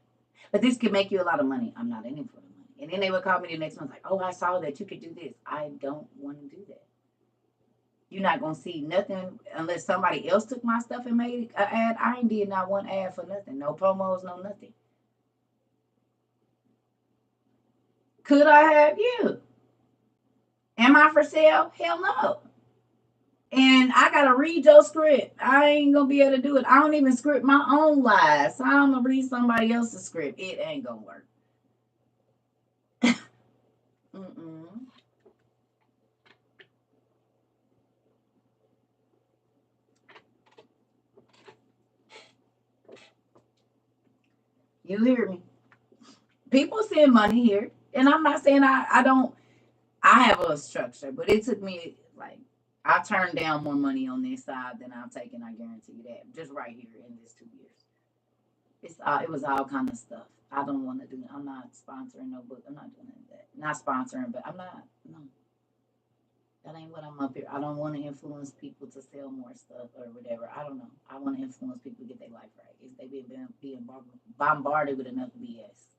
But this could make you a lot of money. I'm not in it for the money. And then they would call me the next month like, oh, I saw that you could do this. I don't want to do that. You're not gonna see nothing unless somebody else took my stuff and made an ad. I ain't did not one ad for nothing. No promos, no nothing. Could I have you? Am I for sale? Hell no. And I gotta read your script. I ain't gonna be able to do it. I don't even script my own lies. So I'm gonna read somebody else's script. It ain't gonna work. Mm-mm. You hear me? People send money here, and I'm not saying I don't. I have a structure, but it took me like I turned down more money on this side than I've taken. I guarantee you that. Just right here in this 2 years, it was all kind of stuff. I don't want to do. I'm not sponsoring no book. I'm not doing that. Not sponsoring, but I'm not. No, that ain't what I'm up here. I don't want to influence people to sell more stuff or whatever. I don't know. I want to influence people to get their life right. Is they being bombarded with enough BS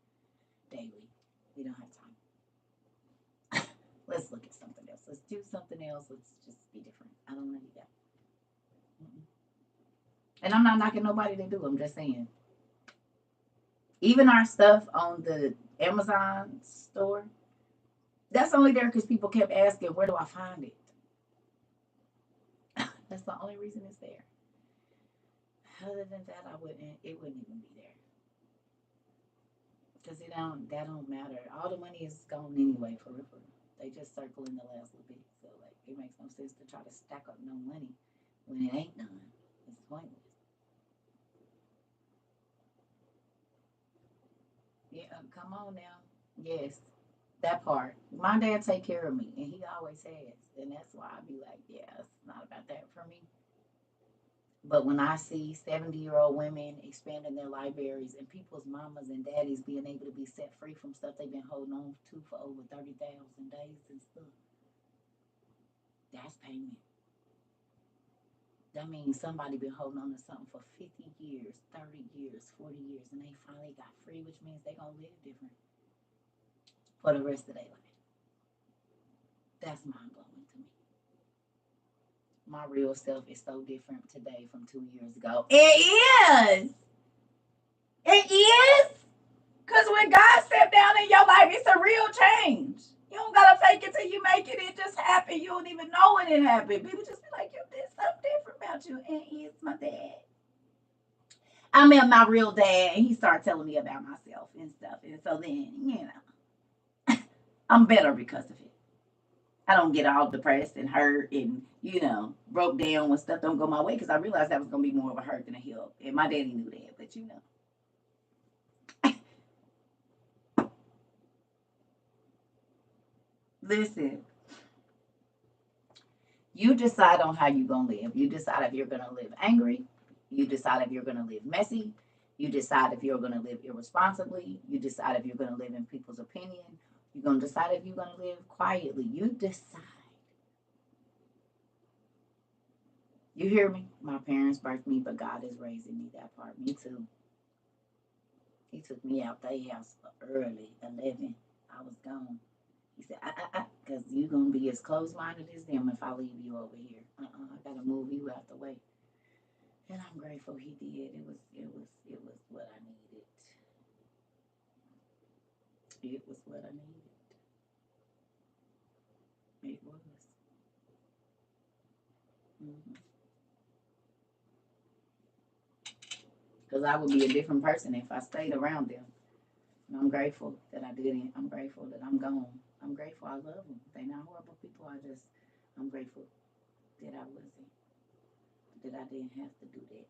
daily? We don't have time. Let's look at something else. Let's do something else. Let's just be different. I don't know that. And I'm not knocking nobody to do. I'm just saying. Even our stuff on the Amazon store, that's only there because people kept asking, where do I find it? That's the only reason it's there. Other than that, it wouldn't even be there. Because that don't matter. All the money is gone anyway for real. They just circle in the last little bit. So like it makes no sense to try to stack up no money when it ain't none. It's pointless. Yeah, come on now. Yes, that part. My dad take care of me, and he always has, and that's why I be like, yeah, it's not about that for me. But when I see 70-year-old women expanding their libraries and people's mamas and daddies being able to be set free from stuff they've been holding on to for over 30,000 days and stuff, that's payment. That means somebody been holding on to something for 50 years, 30 years, 40 years, and they finally got free, which means they're going to live different for the rest of their life. That's mind blowing to me. My real self is so different today from 2 years ago. It is. It is. Because when God stepped down in your life, it's a real change. You don't gotta fake it till you make it. It just happened. You don't even know when it happened. People just be like, "You did something different about you." And he's my dad. I met my real dad, and he started telling me about myself and stuff. And so then, I'm better because of it. I don't get all depressed and hurt and, broke down when stuff don't go my way because I realized that was going to be more of a hurt than a help. And my daddy knew that, but Listen, you decide on how you're going to live. You decide if you're going to live angry. You decide if you're going to live messy. You decide if you're going to live irresponsibly. You decide if you're going to live in people's opinion. You're going to decide if you're going to live quietly. You decide. You hear me? My parents birthed me, but God is raising me. That part. Me too. He took me out their house early, 11. I was gone. He said, because you're going to be as close-minded as them if I leave you over here. I got to move you out the way. And I'm grateful he did. It was what I needed. It was what I needed. It was. Because I would be a different person if I stayed around them. And I'm grateful that I didn't. I'm grateful that I'm gone. I'm grateful I love them. They're not horrible people. I'm grateful that I wasn't, that I didn't have to do that.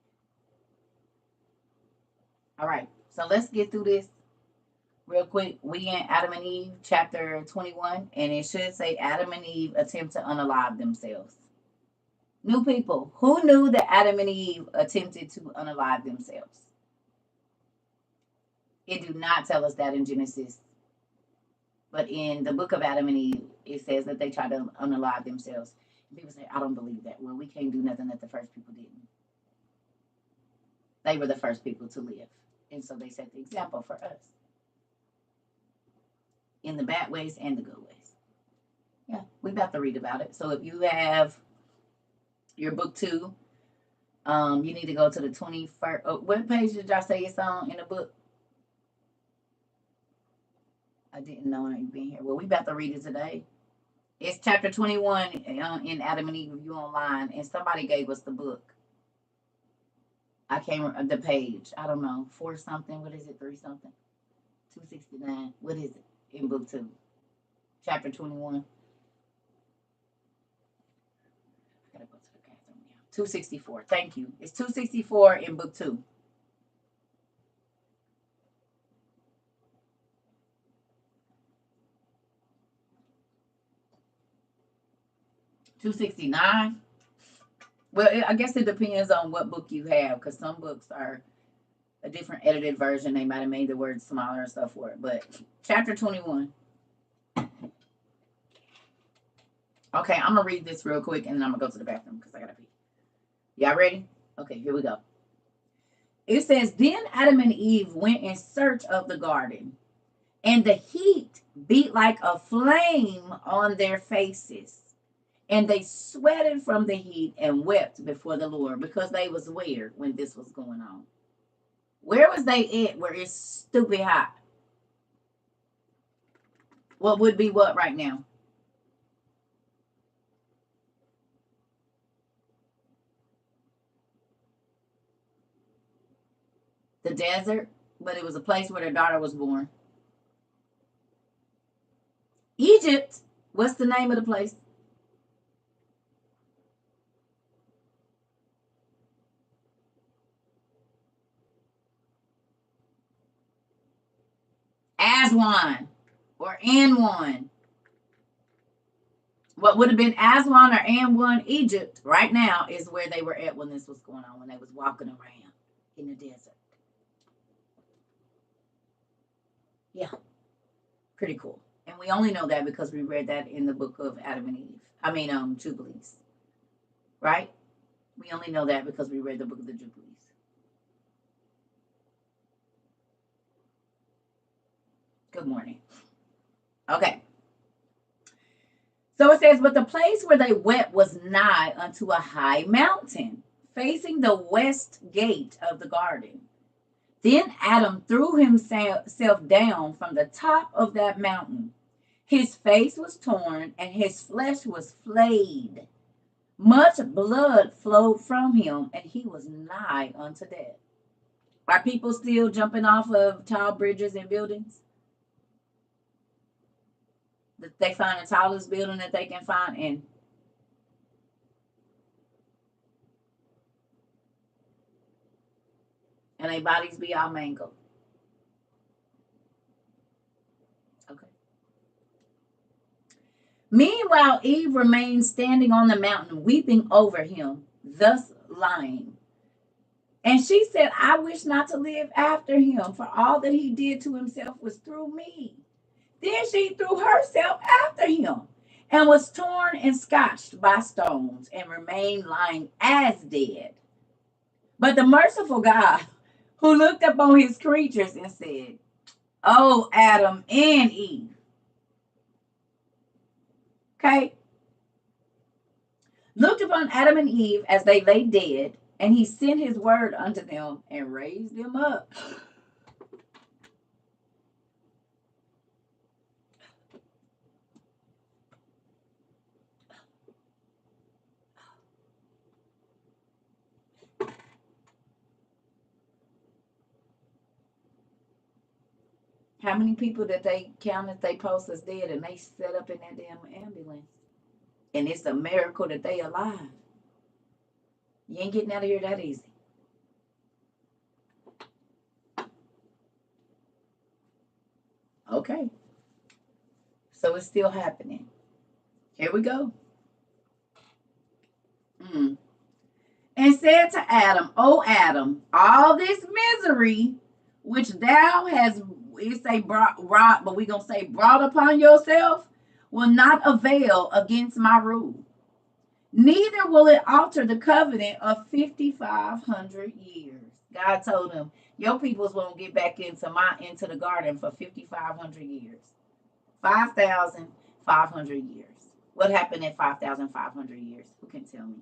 All right, so let's get through this real quick. We in Adam and Eve, chapter 21, and it should say Adam and Eve attempt to unalive themselves. New people, who knew that Adam and Eve attempted to unalive themselves? It do not tell us that in Genesis. But in the book of Adam and Eve, it says that they tried to unalive themselves. And people say, I don't believe that. Well, we can't do nothing that the first people didn't. They were the first people to live. And so they set the example for us. In the bad ways and the good ways. Yeah, we about to read about it. So if you have your book 2, you need to go to the 21st. Oh, what page did y'all say it's on in the book? I didn't know you've been here. Well, we about to read it today. It's chapter 21 in Adam and Eve Review Online, and somebody gave us the book. I can't remember the page. I don't know. 4 something. What is it? 3 something? 269. What is it in book 2? Chapter 21. I gotta go to the bathroom now. 264. Thank you. It's 264 in book 2. 269. Well, I guess it depends on what book you have, because some books are a different edited version. They might have made the words smaller and stuff for it. But chapter 21. Okay, I'm going to read this real quick, and then I'm going to go to the bathroom because I got to pee. Y'all ready? Okay, here we go. It says, then Adam and Eve went in search of the garden, and the heat beat like a flame on their faces. And they sweated from the heat and wept before the Lord, because they was where when this was going on? Where was they at where it's stupid hot? What would be what right now? The desert, but it was a place where their daughter was born. Egypt, what's the name of the place? Aswan or Anwan. What would have been Aswan or Anwan, Egypt, right now is where they were at when this was going on, when they was walking around in the desert. Yeah, pretty cool. And we only know that because we read that in the book of Adam and Eve. I mean, Jubilees, right? We only know that because we read the book of the Jubilees. Good morning. Okay. So it says, but the place where they wept was nigh unto a high mountain, facing the west gate of the garden. Then Adam threw himself down from the top of that mountain. His face was torn, and his flesh was flayed. Much blood flowed from him, and he was nigh unto death. Are people still jumping off of tall bridges and buildings? That they find the tallest building that they can find, and their bodies be all mangled. Okay. Meanwhile, Eve remained standing on the mountain, weeping over him, thus lying. And she said, I wish not to live after him, for all that he did to himself was through me. Then she threw herself after him, and was torn and scotched by stones, and remained lying as dead. But the merciful God, who looked upon his creatures and said, oh, Adam and Eve. Okay? Looked upon Adam and Eve as they lay dead, and he sent his word unto them and raised them up. How many people that they counted they post as dead, and they set up in that damn ambulance? And it's a miracle that they alive. You ain't getting out of here that easy. Okay. So it's still happening. Here we go. And said to Adam, O Adam, all this misery which thou hast, it say brought, but we gonna say brought upon yourself, will not avail against my rule. Neither will it alter the covenant of 5,500 years. God told him, your peoples won't get back into the garden for 5,500 years. 5,500 years. What happened in 5,500 years? Who can tell me?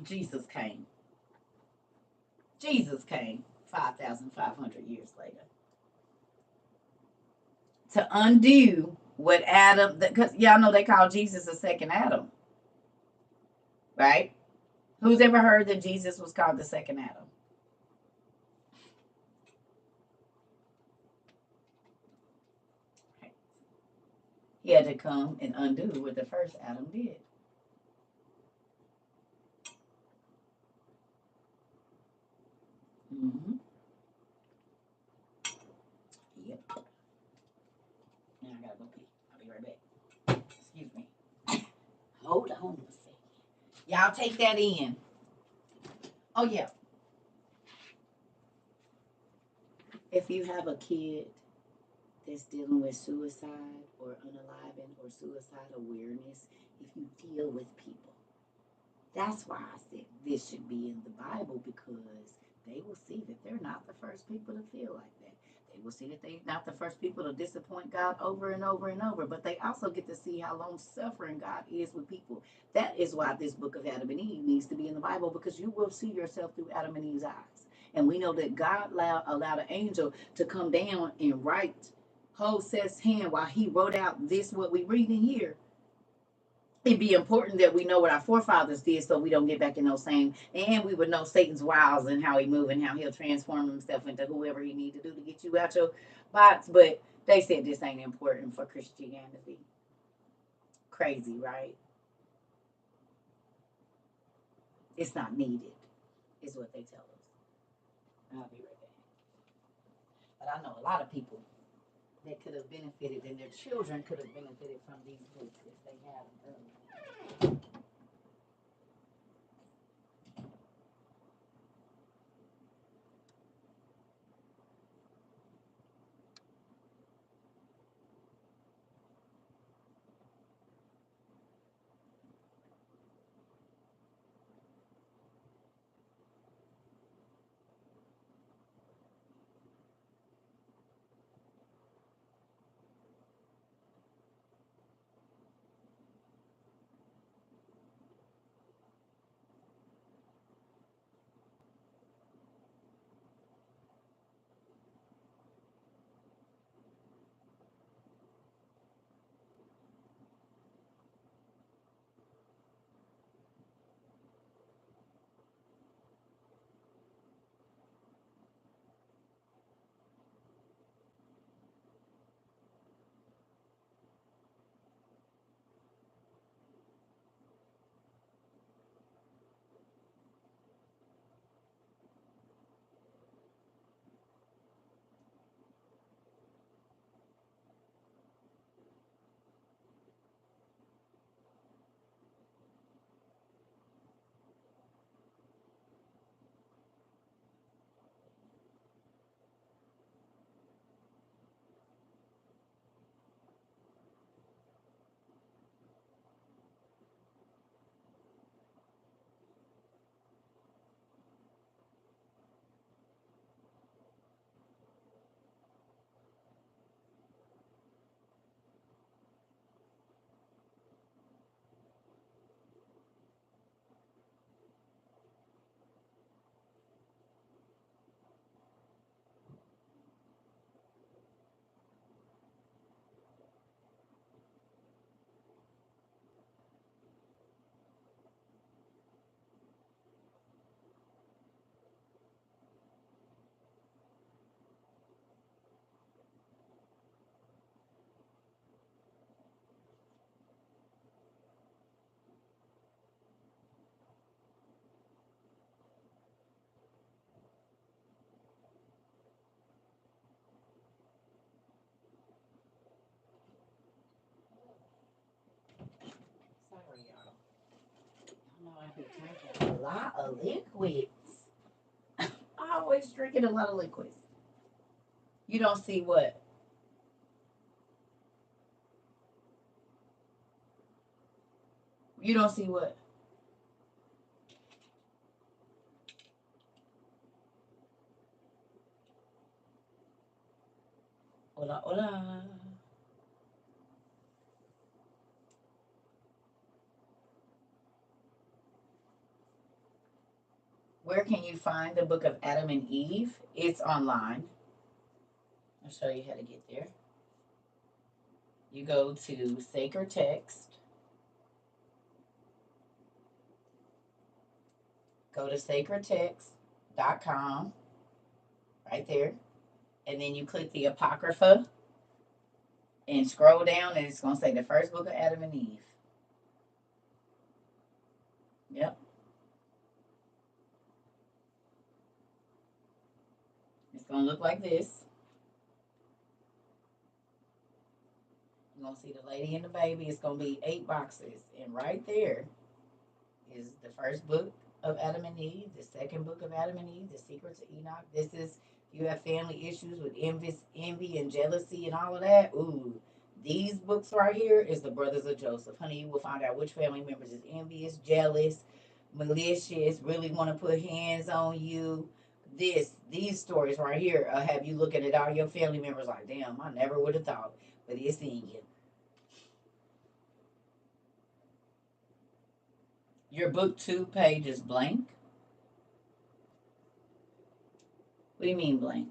Jesus came. Jesus came 5,500 years later to undo what Adam, because y'all know they call Jesus the second Adam, right? Who's ever heard that Jesus was called the second Adam? He had to come and undo what the first Adam did. Yep. Now I gotta go pee. I'll be right back. Excuse me. Hold on a second. Y'all take that in. Oh, yeah. If you have a kid that's dealing with suicide or unaliving or suicide awareness, if you deal with people, that's why I said this should be in the Bible, because they will see that they're not the first people to feel like that. They will see that they're not the first people to disappoint God over and over and over, but they also get to see how long suffering God is with people. That is why this book of Adam and Eve needs to be in the Bible, because you will see yourself through Adam and Eve's eyes. And we know that God allowed an angel to come down and write, hold Seth's hand while he wrote out this, what we read in here. It'd be important that we know what our forefathers did so we don't get back in those same, and we would know Satan's wiles and how he move and how he'll transform himself into whoever he need to do to get you out your box. But they said this ain't important for Christianity. Crazy, right? It's not needed, is what they tell us. I'll be right back. But I know a lot of people that could have benefited, and their children could have benefited from these books if they had them early. Sorry, y'all. I know I be drinking a lot of liquids. I always drinking a lot of liquids. You don't see what? You don't see what? Hola, hola. Where can you find the book of Adam and Eve? It's online. I'll show you how to get there. You go to Sacred Text. Go to sacredtext.com right there. And then you click the Apocrypha and scroll down, and it's going to say the first book of Adam and Eve. Yep. It's going to look like this. You're going to see the lady and the baby. It's going to be 8 boxes. And right there is the first book of Adam and Eve, the second book of Adam and Eve, the secrets of Enoch. This is, you have family issues with envy and jealousy and all of that. Ooh, these books right here is the brothers of Joseph. Honey, you will find out which family members is envious, jealous, malicious, really want to put hands on you. These stories right here have you looking at all your family members like, damn, I never would have thought, but it's in you. Your book 2 page is blank. What do you mean blank?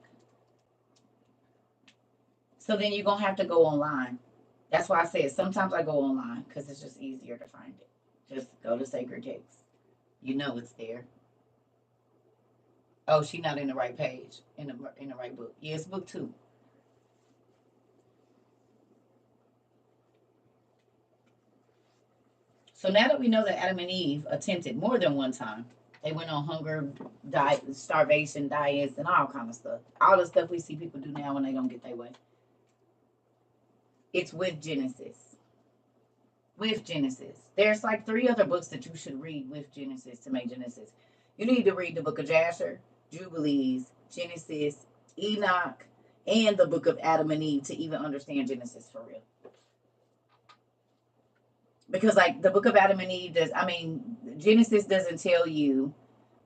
So then you're gonna have to go online. That's why I said sometimes I go online because it's just easier to find it. Just go to Sacred Text. You know it's there. Oh, she's not in the right page in the right book. Yeah, it's book 2. So now that we know that Adam and Eve attempted more than one time, they went on hunger, diet, starvation diets, and all kind of stuff. All the stuff we see people do now when they don't get their way. It's with Genesis. With Genesis. There's like 3 other books that you should read with Genesis to make Genesis. You need to read the book of Jasher, Jubilees, Genesis, Enoch, and the book of Adam and Eve to even understand Genesis for real. Because like the book of Adam and Eve Genesis doesn't tell you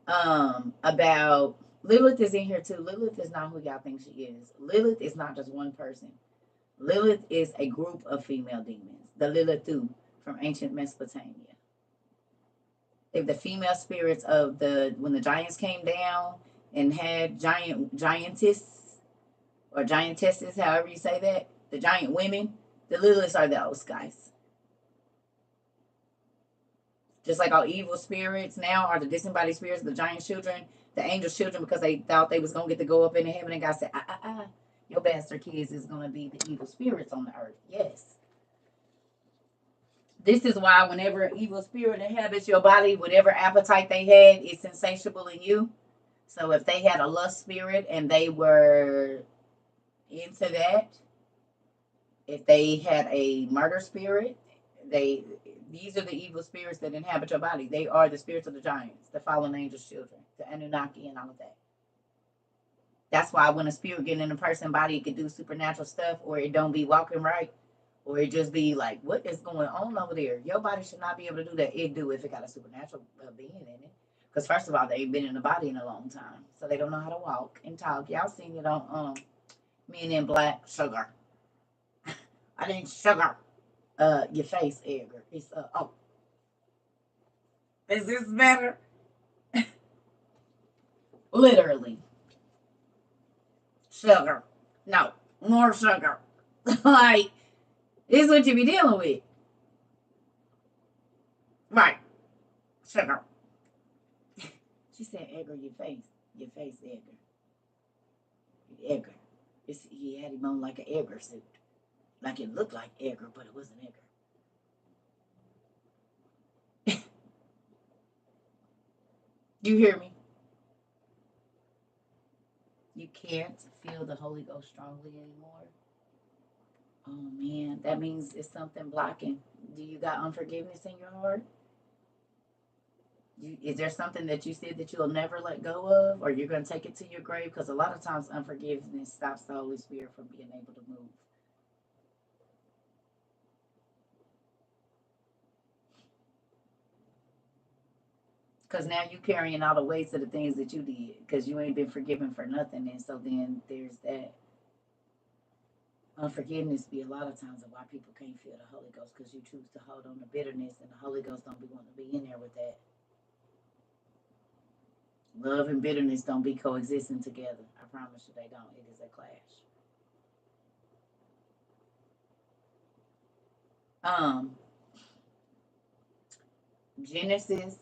about Lilith is in here too. Lilith is not who y'all think she is. Lilith is not just one person. Lilith is a group of female demons. The Lilithu from ancient Mesopotamia. If the female spirits of when the giants came down and had giantess or giantesses, however you say that, the giant women, the Liliths are those guys. Just like all evil spirits now are the disembodied spirits of the giant children, the angel children, because they thought they was going to get to go up into heaven, and God said, your bastard kids is going to be the evil spirits on the earth. Yes. This is why whenever an evil spirit inhabits your body, whatever appetite they had, it's insatiable in you. So if they had a lust spirit and they were into that, if they had a murder spirit, these are the evil spirits that inhabit your body. They are the spirits of the giants, the fallen angels' children, the Anunnaki, and all of that. That's why when a spirit get in a person's body, it can do supernatural stuff, or it don't be walking right, or it just be like, what is going on over there? Your body should not be able to do that. It do if it got a supernatural being in it. Because first of all, they've been in the body in a long time, so they don't know how to walk and talk. Y'all seen it on Men in Black. Sugar. I didn't sugar your face, Edgar. It's oh. Is this better? Literally. Sugar. No. More sugar. Like, this is what you be dealing with. Right. Sugar. She said, Edgar, your face. Your face, Edgar. Edgar. He had him on like an Edgar suit. Like it looked like Edgar, but it wasn't Edgar. You hear me? You can't feel the Holy Ghost strongly anymore. Oh man, that means it's something blocking. Do you got unforgiveness in your heart? Is there something that you said that you'll never let go of, or you're going to take it to your grave? Because a lot of times unforgiveness stops the Holy Spirit from being able to move. Because now you carrying all the weights of the things that you did because you ain't been forgiven for nothing. And so then there's that. Unforgiveness be a lot of times of why people can't feel the Holy Ghost, because you choose to hold on to bitterness, and the Holy Ghost don't be wanting to be in there with that. Love and bitterness don't be coexisting together. I promise you they don't. It is a clash. Genesis,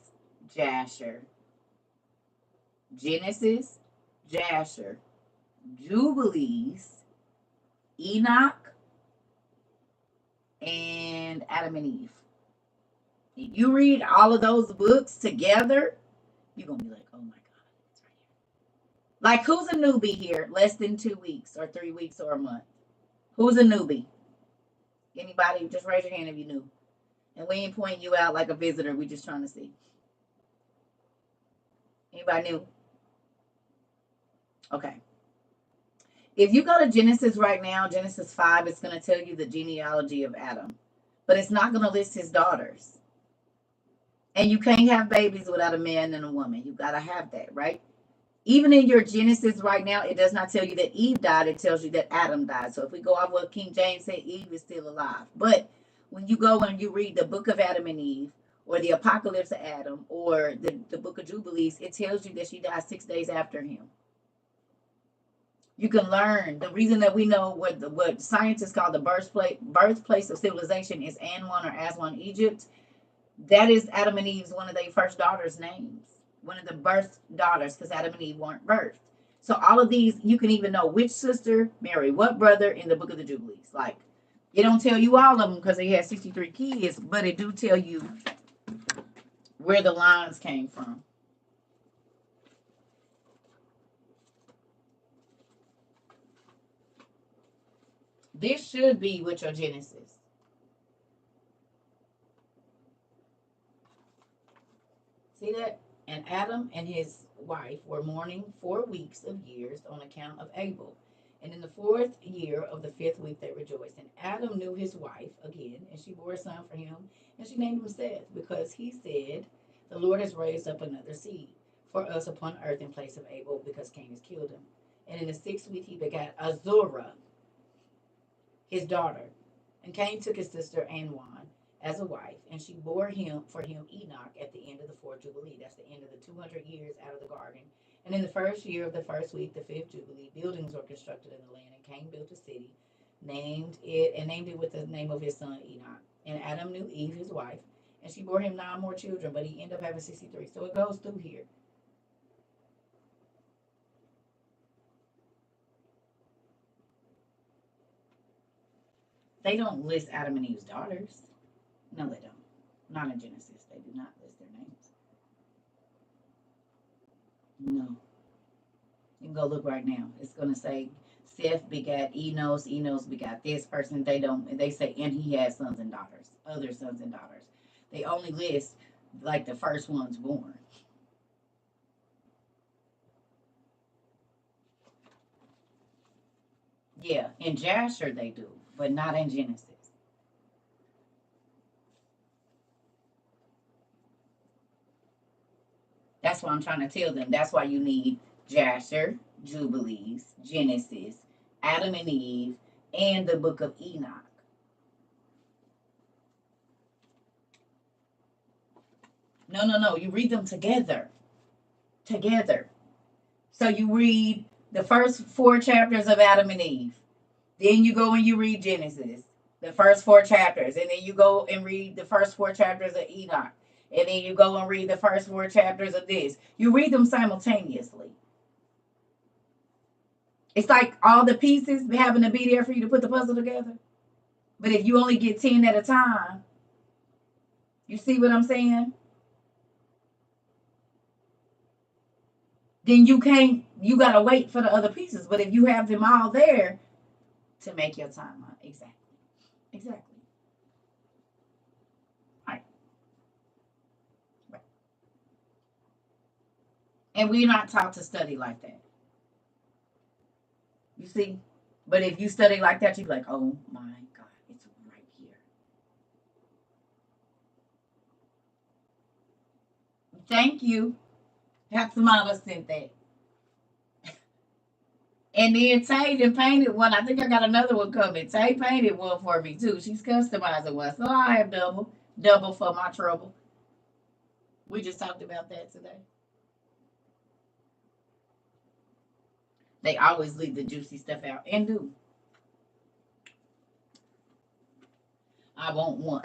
Jasher. Genesis, Jasher. Jubilees, Enoch, and Adam and Eve. If you read all of those books together, you're going to be like, oh my God, it's right here. Like, who's a newbie here? Less than 2 weeks or 3 weeks or a month? Who's a newbie? Anybody? Just raise your hand if you knew. And we ain't pointing you out like a visitor. We just trying to see. Anybody knew? Okay. If you go to Genesis right now, Genesis 5, it's going to tell you the genealogy of Adam. But it's not going to list his daughters. And you can't have babies without a man and a woman. You got to have that, right? Even in your Genesis right now, it does not tell you that Eve died. It tells you that Adam died. So if we go off what King James said, Eve is still alive. But when you go and you read the book of Adam and Eve, or the Apocalypse of Adam, or the book of Jubilees, it tells you that she died 6 days after him. You can learn. The reason that we know what scientists call the birthplace of civilization is Anwan or Aswan, Egypt. That is Adam and Eve's one of their first daughters' names. One of the birth daughters, because Adam and Eve weren't birthed. So all of these, you can even know which sister married what brother in the book of the Jubilees. Like, it don't tell you all of them because they had 63 kids, but it do tell you where the lines came from. This should be with your Genesis. See that? And Adam and his wife were mourning 4 weeks of years on account of Abel. And in the 4th year of the 5th week they rejoiced. And Adam knew his wife again, and she bore a son for him, and she named him Seth, because he said, the Lord has raised up another seed for us upon earth in place of Abel, because Cain has killed him. And in the 6th week he begat Azorah, his daughter. And Cain took his sister Anwan as a wife, and she bore for him Enoch at the end of the 4th Jubilee. That's the end of the 200 years out of the garden. And in the 1st year of the 1st week, the 5th Jubilee, buildings were constructed in the land, and Cain built a city, named it with the name of his son Enoch. And Adam knew Eve, his wife, and she bore him 9 more children, but he ended up having 63. So it goes through here. They don't list Adam and Eve's daughters. No, they don't. Not in Genesis. They do not list their names. No. You can go look right now. It's going to say Seth begat Enos. Enos begat this person. They say, and he had sons and daughters. Other sons and daughters. They only list like the first ones born. Yeah, in Jasher they do, but not in Genesis. That's what I'm trying to tell them. That's why you need Jasher, Jubilees, Genesis, Adam and Eve, and the book of Enoch. No. You read them together. Together. So you read the first 4 chapters of Adam and Eve. Then you go and you read Genesis, the first 4 chapters. And then you go and read the first 4 chapters of Enoch. And then you go and read the first 4 chapters of this. You read them simultaneously. It's like all the pieces having to be there for you to put the puzzle together. But if you only get 10 at a time, you see what I'm saying? Then you got to wait for the other pieces. But if you have them all there to make your timeline. Exactly. Right. And we're not taught to study like that. You see? But if you study like that, you're like, oh my God, it's right here. Thank you. Have some of sent that. And then Tay done painted one. I think I got another one coming. Tay painted one for me too. She's customizing one. So I have double for my trouble. We just talked about that today. They always leave the juicy stuff out and do. I want one.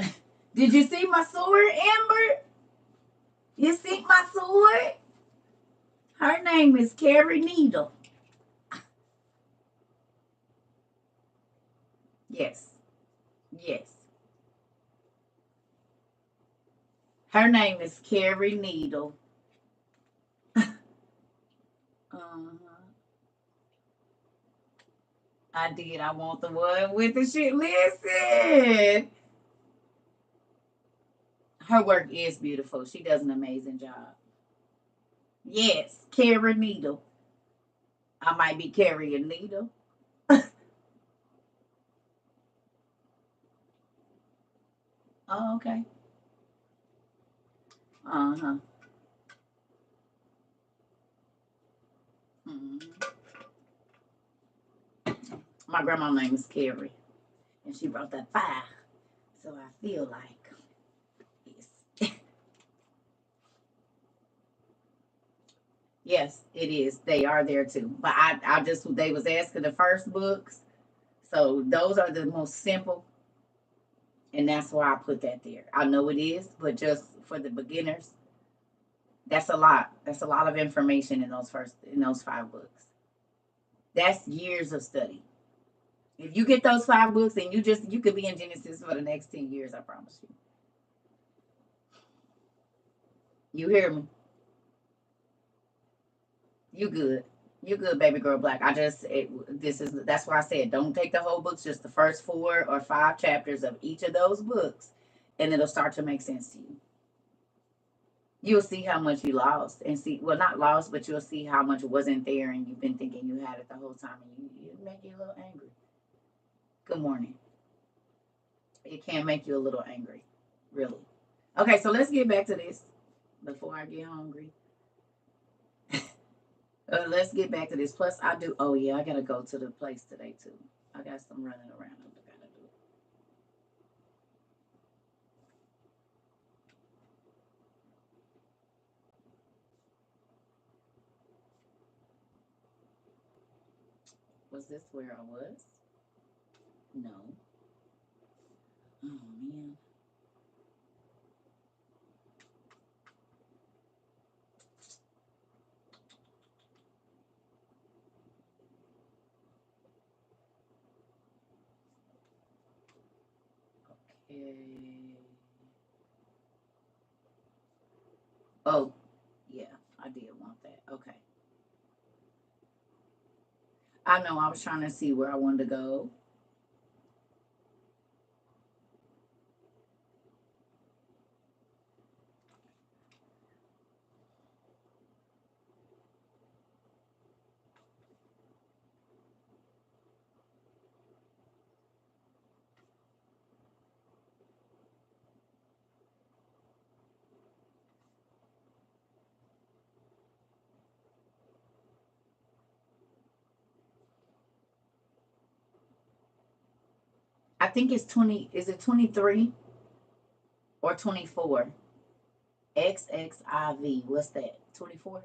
Did you see my sword, Amber? You see my sword? Her name is Carrie Needle. Yes. Yes. Her name is Carrie Needle. uh-huh. I did. I want the one with the shit. Listen, her work is beautiful. She does an amazing job. Yes, carry needle. I might be carrying needle. Oh, okay. Uh huh. Hmm. My grandma's name is Carrie, and she brought that fire. So I feel like yes, yes, it is. They are there too. But I just they was asking the first books, so those are the most simple, and that's why I put that there. I know it is, but just for the beginners, that's a lot. That's a lot of information in those five books. That's years of study. If you get those five books and you could be in Genesis for the next 10 years, I promise you. You hear me? You good. You good, baby girl black. That's why I said don't take the whole books, just the first 4 or 5 chapters of each of those books, and it'll start to make sense to you. You'll see how much you lost and see well not lost, but you'll see how much wasn't there and you've been thinking you had it the whole time and you make you a little angry. Good morning. It can make you a little angry. Really. Okay, so let's get back to this before I get hungry. Let's get back to this. Plus, I do. Oh yeah, I gotta go to the place today too. I got some running around. I gotta do. Was this where I was? No. Oh man. Okay. Oh yeah, I did want that. Okay. I know. I was trying to see where I wanted to go. I think it's 20. Is it 23 or 24? XXIV. What's that? 24?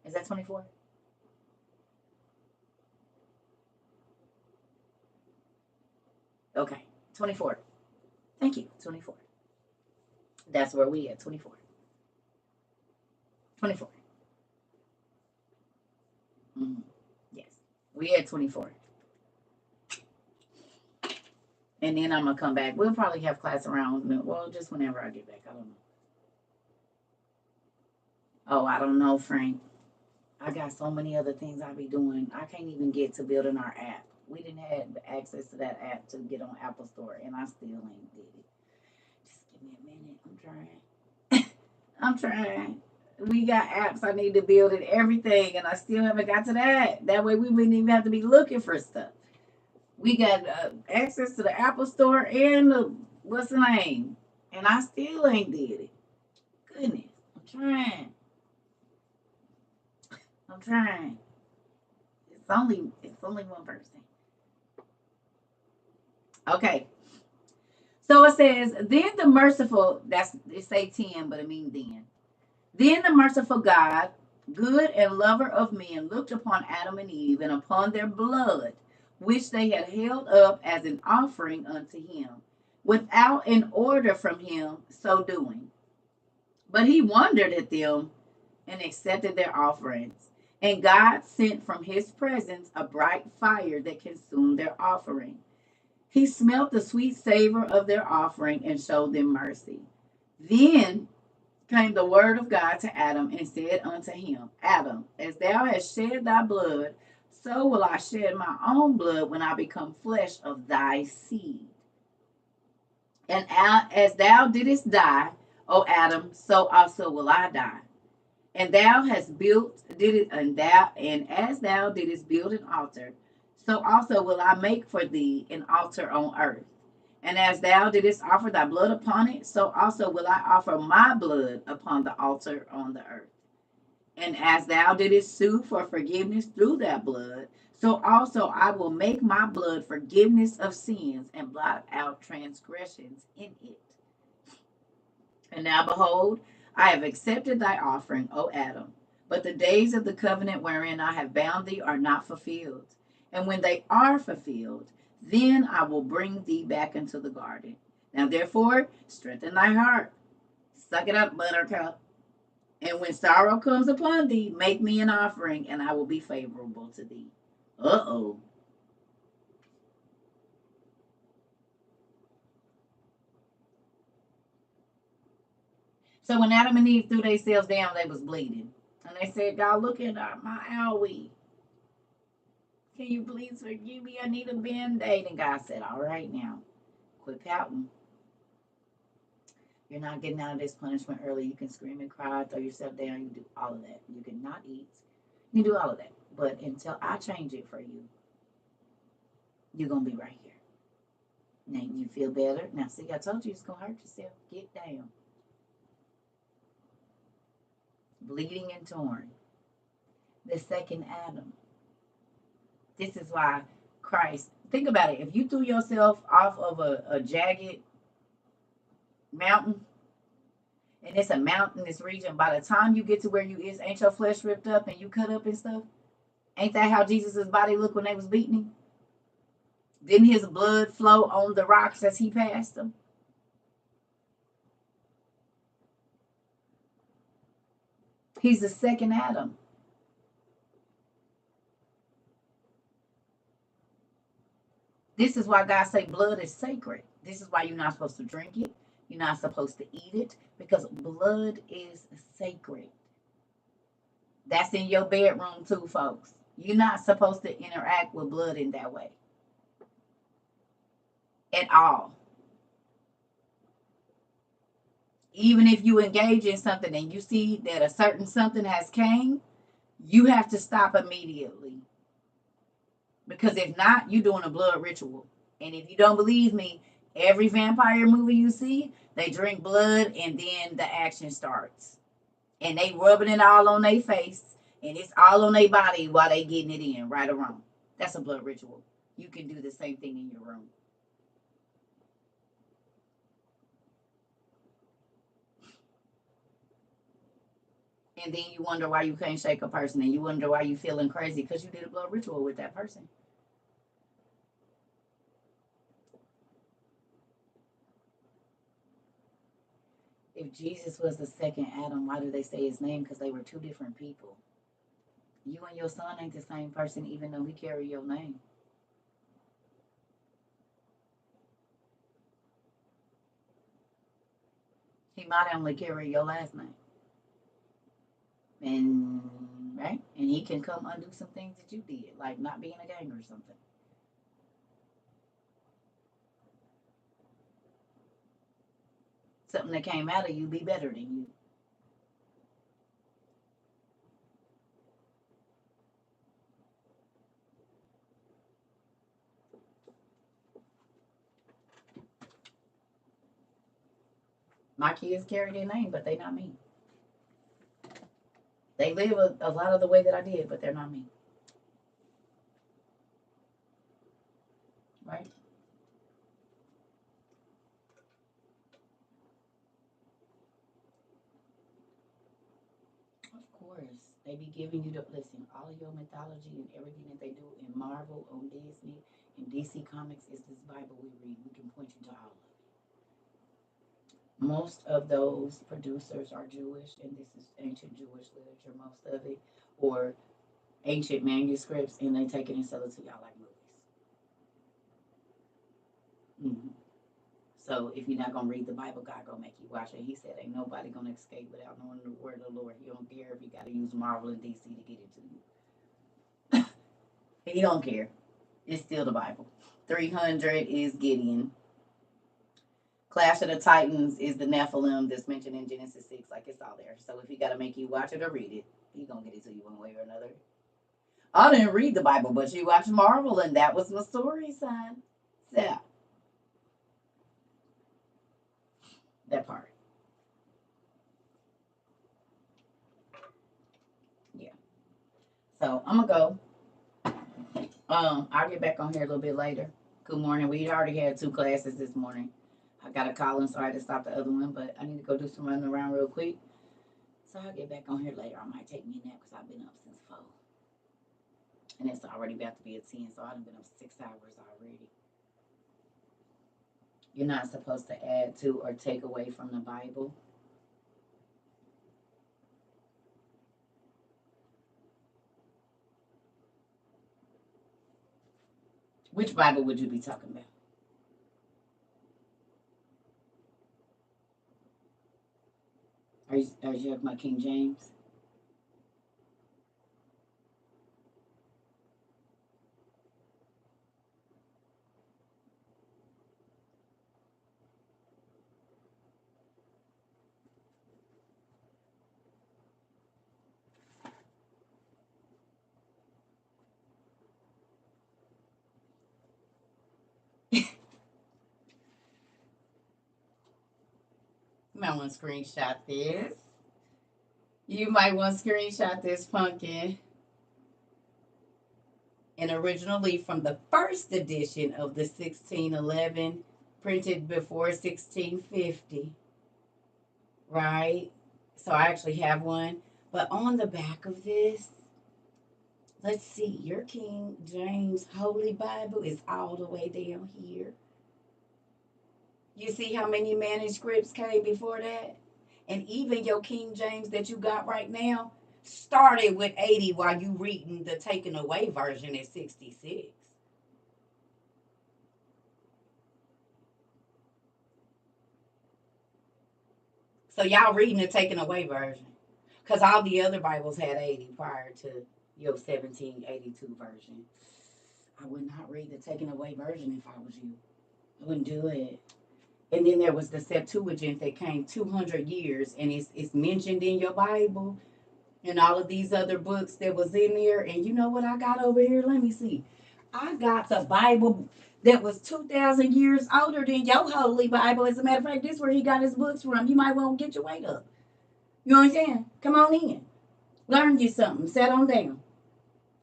Is that 24? Okay. 24. Thank you. 24. That's where we at. 24. 24. Mm-hmm. Yes. We at 24. And then I'm gonna come back. We'll probably have class around well, just whenever I get back. I don't know. Oh, I don't know, Frank. I got so many other things I be doing. I can't even get to building our app. We didn't have access to that app to get on Apple Store, and I still ain't did it. Just give me a minute. I'm trying. I'm trying. We got apps I need to build and everything, and I still haven't got to that. That way, we wouldn't even have to be looking for stuff. We got access to the Apple Store and the what's the name, and I still ain't did it. Goodness, I'm trying. I'm trying. It's only one person. Okay. So it says, then the merciful, that's it say 10, but it means then. Then the merciful God, good and lover of men, looked upon Adam and Eve and upon their blood, which they had held up as an offering unto him, without an order from him so doing. But he wondered at them and accepted their offerings. And God sent from his presence a bright fire that consumed their offering. He smelt the sweet savor of their offering and showed them mercy. Then came the word of God to Adam and said unto him, Adam, as thou hast shed thy blood, so will I shed my own blood when I become flesh of thy seed. And as thou didst die, O Adam, so also will I die. And thou hast built did it and as thou didst build an altar, so also will I make for thee an altar on earth. And as thou didst offer thy blood upon it, so also will I offer my blood upon the altar on the earth. And as thou didst sue for forgiveness through that blood, so also I will make my blood forgiveness of sins and blot out transgressions in it. And now behold, I have accepted thy offering, O Adam. But the days of the covenant wherein I have bound thee are not fulfilled. And when they are fulfilled, then I will bring thee back into the garden. Now therefore, strengthen thy heart. Suck it up, buttercup. And when sorrow comes upon thee, make me an offering, and I will be favorable to thee. Uh-oh. So when Adam and Eve threw themselves down, they was bleeding. And they said, God, look at my owie. Can you please forgive me? I need a band-aid. And God said, all right now, quit pouting. You're not getting out of this punishment early. You can scream and cry, throw yourself down. You do all of that. You can not eat. You do all of that. But until I change it for you, you're going to be right here. Now you feel better. Now, see, I told you it's going to hurt yourself. Get down. Bleeding and torn. The second Adam. This is why Christ, think about it. If you threw yourself off of a jagged mountain, and it's a mountainous region, by the time you get to where you is, ain't your flesh ripped up and you cut up and stuff? Ain't that how Jesus' body looked when they was beating him? Didn't his blood flow on the rocks as he passed them? He's the second Adam. This is why God say blood is sacred. This is why you're not supposed to drink it. You're not supposed to eat it, because blood is sacred. That's in your bedroom too, folks. You're not supposed to interact with blood in that way at all. Even if you engage in something and you see that a certain something has came, you have to stop immediately. Because if not, you're doing a blood ritual. And if you don't believe me, every vampire movie you see, they drink blood and then the action starts. And they rubbing it all on their face and it's all on their body while they getting it in, right or wrong. That's a blood ritual. You can do the same thing in your room. And then you wonder why you can't shake a person, and you wonder why you feeling crazy because you did a blood ritual with that person. If Jesus was the second Adam, why do they say his name? Because they were two different people. You and your son ain't the same person, even though he carry your name. He might only carry your last name. And right? And he can come undo some things that you did, like not being a gang or something. Something that came out of you be better than you. My kids carry their name, but they not me. They live a lot of the way that I did, but they're not me. Right? Of course. They be giving you the listen, all of your mythology and everything that they do in Marvel, on Disney, and DC Comics is this Bible we read. We can point you to all of it. Most of those producers are Jewish, and this is ancient Jewish literature, most of it, or ancient manuscripts, and they take it and sell it to y'all like movies. Mm-hmm. So if you're not gonna read the Bible, God gonna make you watch it. He said, "Ain't nobody gonna escape without knowing the word of the Lord." He don't care if you gotta use Marvel and DC to get it to you. He don't care. It's still the Bible. 300 is Gideon. Clash of the Titans is the Nephilim that's mentioned in Genesis 6. Like, it's all there. So if he gotta make you watch it or read it, he gonna get it to you one way or another. I didn't read the Bible, but you watched Marvel, and that was my story, son. So that part. Yeah. So I'm gonna go. I'll get back on here a little bit later. Good morning. We already had 2 classes this morning. I got a call in, so I had to stop the other one, but I need to go do some running around real quick. So I'll get back on here later. I might take me a nap because I've been up since 4. And it's already about to be at 10, so I've been up 6 hours already. You're not supposed to add to or take away from the Bible. Which Bible would you be talking about? Are you talking about King James? You might want to screenshot this. You might want to screenshot this pumpkin. An original leaf from the first edition of the 1611, printed before 1650. Right? So I actually have one. But on the back of this, let's see, your King James Holy Bible is all the way down here. You see how many manuscripts came before that? And even your King James that you got right now started with 80 while you reading the taken away version at 66. So y'all reading the taken away version. Because all the other Bibles had 80 prior to your 1782 version. I would not read the taken away version if I was you. I wouldn't do it. And then there was the Septuagint that came 200 years, and it's mentioned in your Bible and all of these other books that was in there. And you know what I got over here? Let me see. I got the Bible that was 2,000 years older than your Holy Bible. As a matter of fact, this is where he got his books from. You might want to get your weight up. You know what I'm saying? Come on in. Learn you something. Set on down.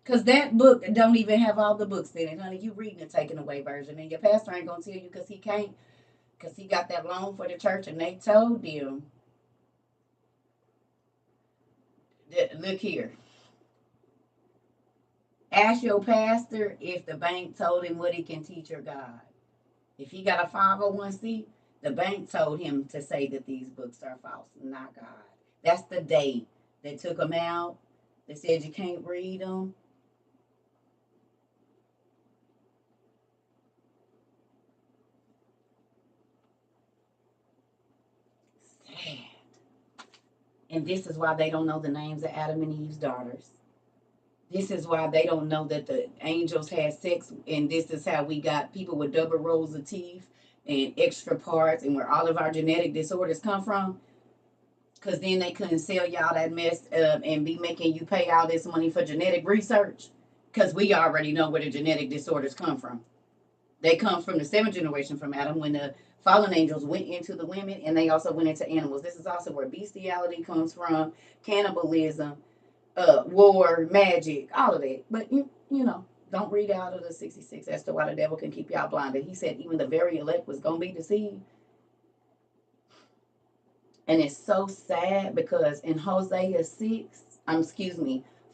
Because that book don't even have all the books in it, honey. You reading the taken away version. And your pastor ain't going to tell you because he can't. Because he got that loan for the church and they told him, look here. Ask your pastor if the bank told him what he can teach your God. If he got a 501c, the bank told him to say that these books are false, not God. That's the day they took them out. They said you can't read them. Sad. And this is why they don't know the names of Adam and Eve's daughters. This is why they don't know that the angels had sex, and this is how we got people with double rows of teeth and extra parts, and where all of our genetic disorders come from. Because then they couldn't sell y'all that mess and be making you pay all this money for genetic research. Because we already know where the genetic disorders come from. They come from the 7th generation from Adam when the fallen angels went into the women, and they also went into animals. This is also where bestiality comes from, cannibalism, war, magic, all of that. But you know, don't read out of the 66 as to why the devil can keep y'all blinded. He said even the very elect was gonna be deceived. And it's so sad because in Hosea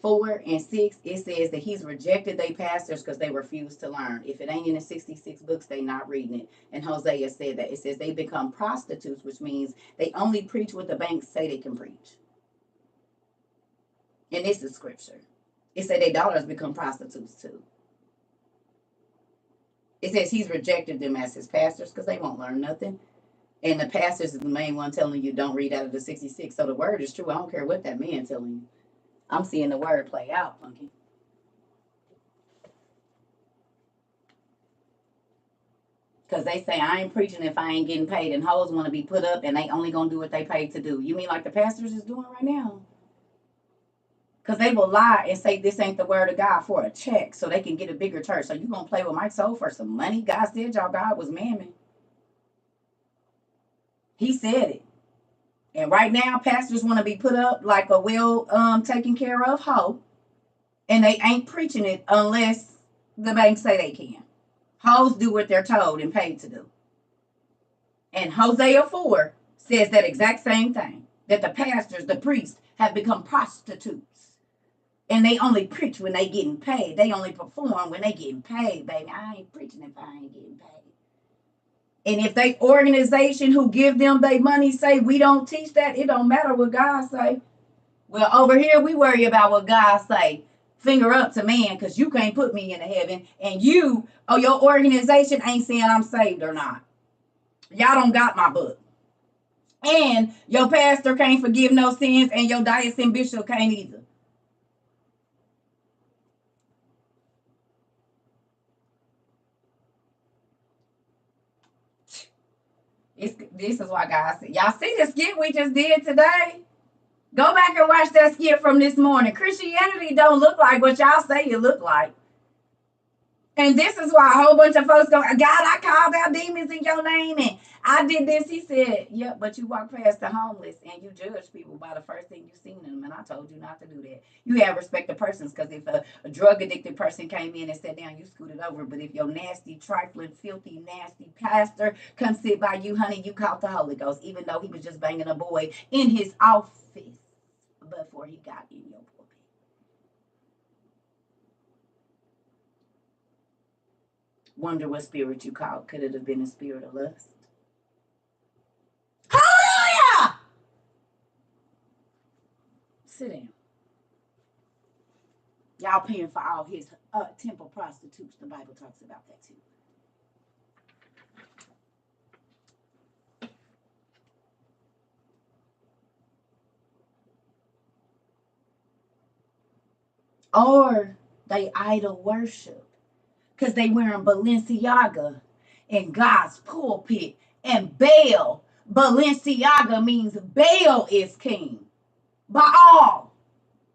4 and 6, it says that he's rejected their pastors because they refuse to learn. If it ain't in the 66 books, they not reading it. And Hosea said that. It says they become prostitutes, which means they only preach what the banks say they can preach. And this is scripture. It said their daughters become prostitutes too. It says he's rejected them as his pastors because they won't learn nothing. And the pastors is the main one telling you don't read out of the 66. So the word is true. I don't care what that man telling you. I'm seeing the word play out, Punky. Because they say I ain't preaching if I ain't getting paid, and hoes want to be put up, and they only gonna do what they paid to do. You mean like the pastors is doing right now? Because they will lie and say this ain't the word of God for a check, so they can get a bigger church. So you gonna play with my soul for some money? God said y'all God was mammon. He said it. And right now, pastors want to be put up like a well taken care of hoe, and they ain't preaching it unless the bank say they can. Hoes do what they're told and paid to do. And Hosea 4 says that exact same thing, that the pastors, the priests, have become prostitutes. And they only preach when they getting paid. They only perform when they getting paid, baby. I ain't preaching if I ain't getting paid. And if they organization who give them their money say we don't teach that, it don't matter what God say. Well, over here we worry about what God say. Finger up to man, because you can't put me into heaven. And you or your organization ain't saying I'm saved or not. Y'all don't got my book. And your pastor can't forgive no sins, and your diocesan bishop can't either. This is why God said, y'all see the skit we just did today? Go back and watch that skit from this morning. Christianity don't look like what y'all say it look like. And this is why a whole bunch of folks go, God, I called out demons in your name and I did this. He said, yeah, but you walk past the homeless and you judge people by the first thing you seen them. And I told you not to do that. You have respect of persons, because if a drug addicted person came in and sat down, you scooted over. But if your nasty, trifling, filthy, nasty pastor come sit by you, honey, you caught the Holy Ghost, even though he was just banging a boy in his office before he got in your pulpit. Wonder what spirit you caught. Could it have been a spirit of lust? Hallelujah! Sit down. Y'all paying for all his temple prostitutes. The Bible talks about that too. Or they idol worship, because they wearing Balenciaga in God's pulpit and Baal. Balenciaga means Baal is king. Baal,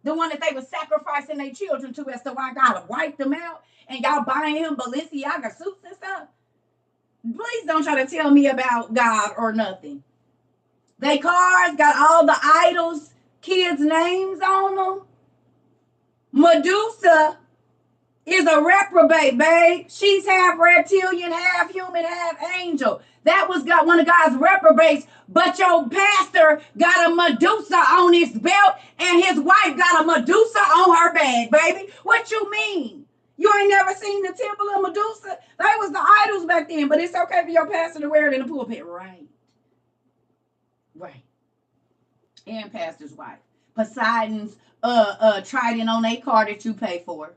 the one that they were sacrificing their children to, as to why God wiped them out, and y'all buying him Balenciaga suits and stuff. Please don't try to tell me about God or nothing. They cars got all the idols, kids' names on them. Medusa is a reprobate, babe. She's half reptilian, half human, half angel. That was God, one of God's reprobates. But your pastor got a Medusa on his belt, and his wife got a Medusa on her back, baby. What you mean? You ain't never seen the temple of Medusa? That was the idols back then, but it's okay for your pastor to wear it in the pulpit. Right. Right. And pastor's wife. Poseidon's trident on a car that you pay for.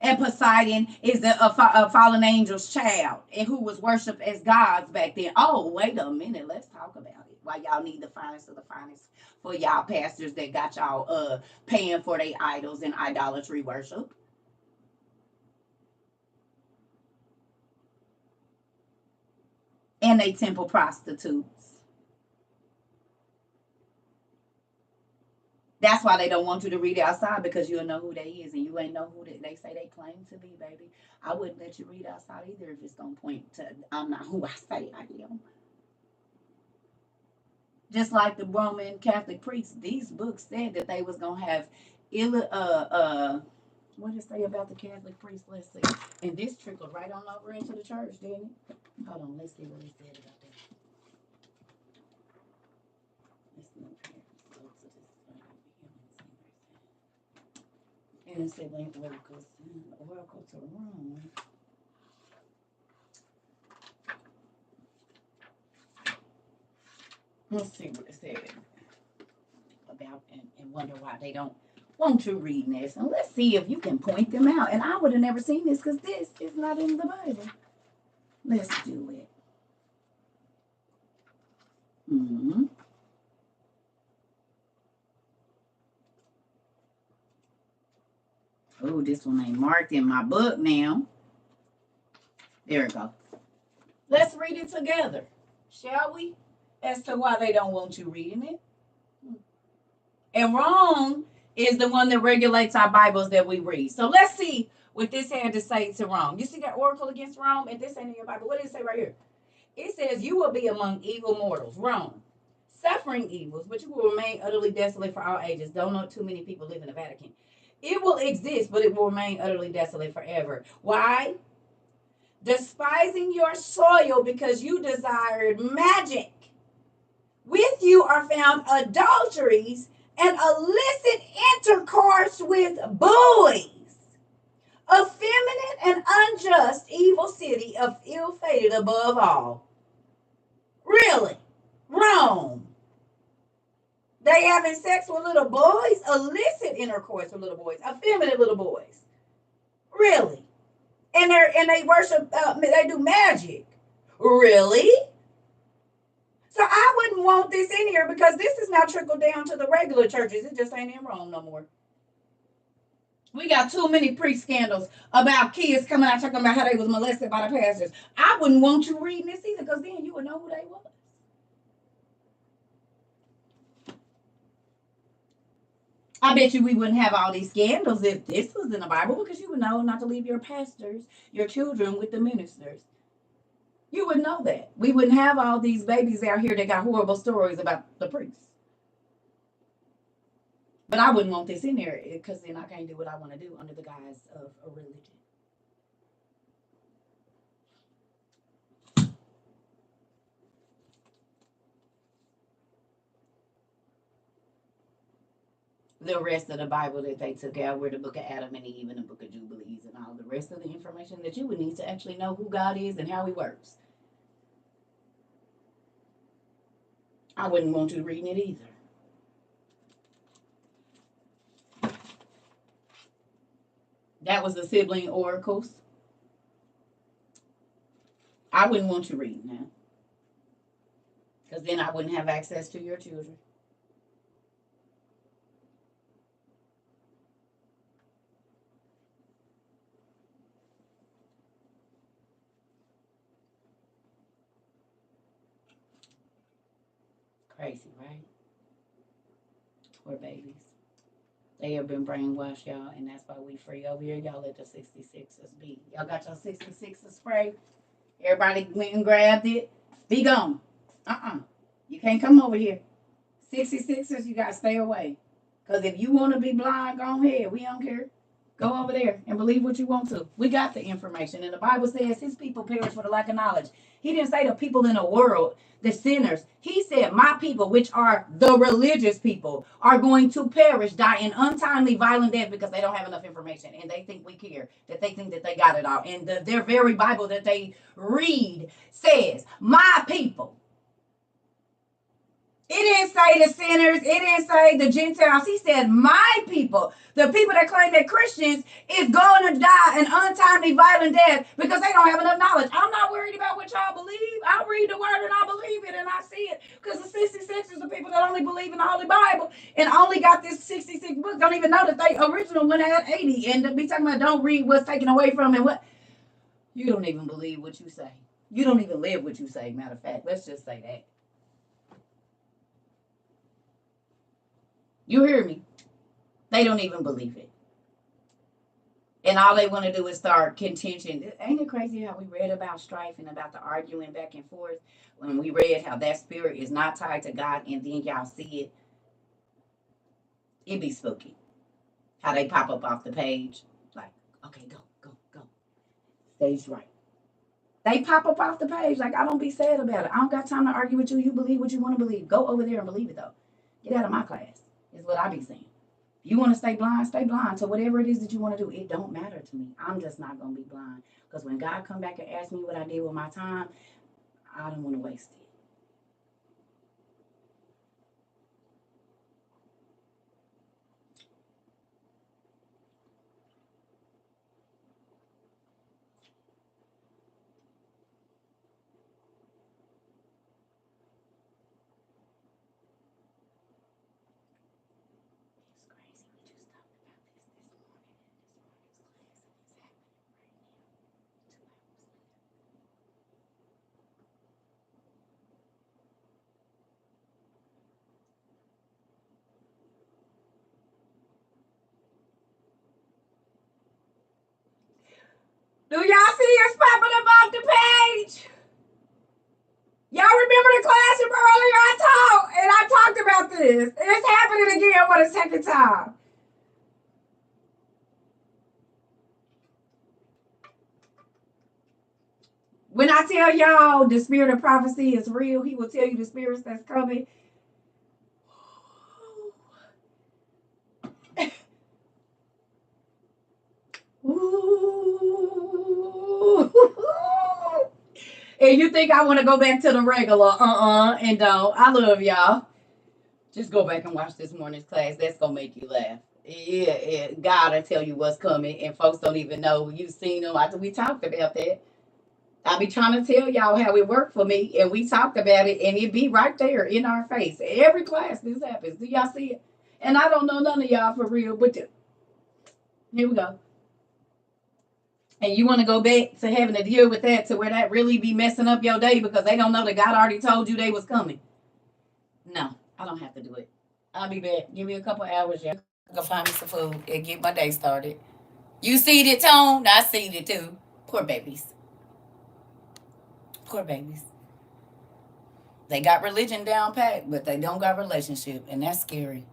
And Poseidon is a fallen angel's child, and who was worshipped as gods back then. Oh, wait a minute. Let's talk about it. Why y'all need the finest of the finest for y'all pastors that got y'all paying for their idols and idolatry worship. And they temple prostitutes. That's why they don't want you to read outside, because you'll know who they is, and you ain't know who they say they claim to be, baby. I wouldn't let you read outside either if it's gonna point to I'm not who I say I am. Just like the Roman Catholic priests, these books said that they was gonna have what did it say about the Catholic priests? Let's see. And this trickled right on over into the church, didn't it? Hold on, let's see what he said about that. Let's see. And it said link oracle to Rome. Let's see what it said about, and wonder why they don't want you reading this. And let's see if you can point them out. And I would have never seen this, because this is not in the Bible. Let's do it. Mm-hmm. Oh, this one ain't marked in my book now. There we go. Let's read it together, shall we? As to why they don't want you reading it. And Rome is the one that regulates our Bibles that we read. So let's see what this had to say to Rome. You see that oracle against Rome? And this ain't in your Bible. What does it say right here? It says, you will be among evil mortals, Rome, suffering evils, but you will remain utterly desolate for all ages. Don't know too many people live in the Vatican. It will exist, but it will remain utterly desolate forever. Why? Despising your soil because you desired magic. With you are found adulteries and illicit intercourse with boys. Effeminate and unjust, evil city of ill-fated above all. Really? Rome. They having sex with little boys? Illicit intercourse with little boys. Effeminate little boys. Really? And they worship, they do magic. Really? So I wouldn't want this in here because this is now trickled down to the regular churches. It just ain't in Rome no more. We got too many pre-scandals about kids coming out talking about how they was molested by the pastors. I wouldn't want you reading this either because then you would know who they was. I bet you we wouldn't have all these scandals if this was in the Bible because you would know not to leave your pastors, your children with the ministers. You would know that. We wouldn't have all these babies out here that got horrible stories about the priests. But I wouldn't want this in there because then I can't do what I want to do under the guise of a religion. The rest of the Bible that they took out were the book of Adam and Eve and the book of Jubilees and all the rest of the information that you would need to actually know who God is and how he works. I wouldn't want you reading it either. That was the sibling oracles. I wouldn't want you reading that. Because then I wouldn't have access to your children. Crazy, right? Poor babies. They have been brainwashed, y'all, and that's why we free over here. Y'all let the 66ers be. Y'all got your 66er spray. Everybody went and grabbed it. Be gone. You can't come over here. 66ers, you got to stay away. Because if you want to be blind, go ahead. We don't care. Go over there and believe what you want to. We got the information. And the Bible says his people perish for the lack of knowledge. He didn't say the people in the world, the sinners. He said my people, which are the religious people, are going to perish, die in untimely, violent death because they don't have enough information. And they think we care, that they think that they got it all. And their very Bible that they read says, my people. It didn't say the sinners. It didn't say the Gentiles. He said, my people, the people that claim they're Christians, is going to die an untimely, violent death because they don't have enough knowledge. I'm not worried about what y'all believe. I read the word and I believe it and I see it because the 66 is the people that only believe in the Holy Bible and only got this 66 books. Don't even know that they original one had 80 and be talking about don't read what's taken away from it. What? You don't even believe what you say. You don't even live what you say. Matter of fact, let's just say that. You hear me? They don't even believe it. And all they want to do is start contention. Ain't it crazy how we read about strife and about the arguing back and forth when we read how that spirit is not tied to God and then y'all see it? It be spooky. How they pop up off the page. Like, okay, go. Stage right. They pop up off the page like, I don't be sad about it. I don't got time to argue with you. You believe what you want to believe. Go over there and believe it, though. Get out of my class, is what I be saying. You want to stay blind to whatever it is that you want to do. It don't matter to me. I'm just not going to be blind. Because when God come back and ask me what I did with my time, I don't want to waste it. Do y'all see it's popping up off the page? Y'all remember the classroom earlier I talked about this. It's happening again for the second time. When I tell y'all the spirit of prophecy is real, he will tell you the spirits that's coming. Ooh. And you think I want to go back to the regular? And don't. I love y'all. Just go back and watch this morning's class. That's gonna make you laugh. Yeah, God will tell you what's coming, and folks don't even know you've seen them. After we talked about that, I be trying to tell y'all how it worked for me, and we talked about it, and it be right there in our face. Every class this happens. Do y'all see it? And I don't know none of y'all for real, but here we go. And you want to go back to having to deal with that to where that really be messing up your day because they don't know that God already told you they was coming. No, I don't have to do it. I'll be back. Give me a couple hours, y'all. Go find me some food and get my day started. You see it, Tone? I see it too. Poor babies. Poor babies. They got religion down pat, but they don't got relationship, and that's scary.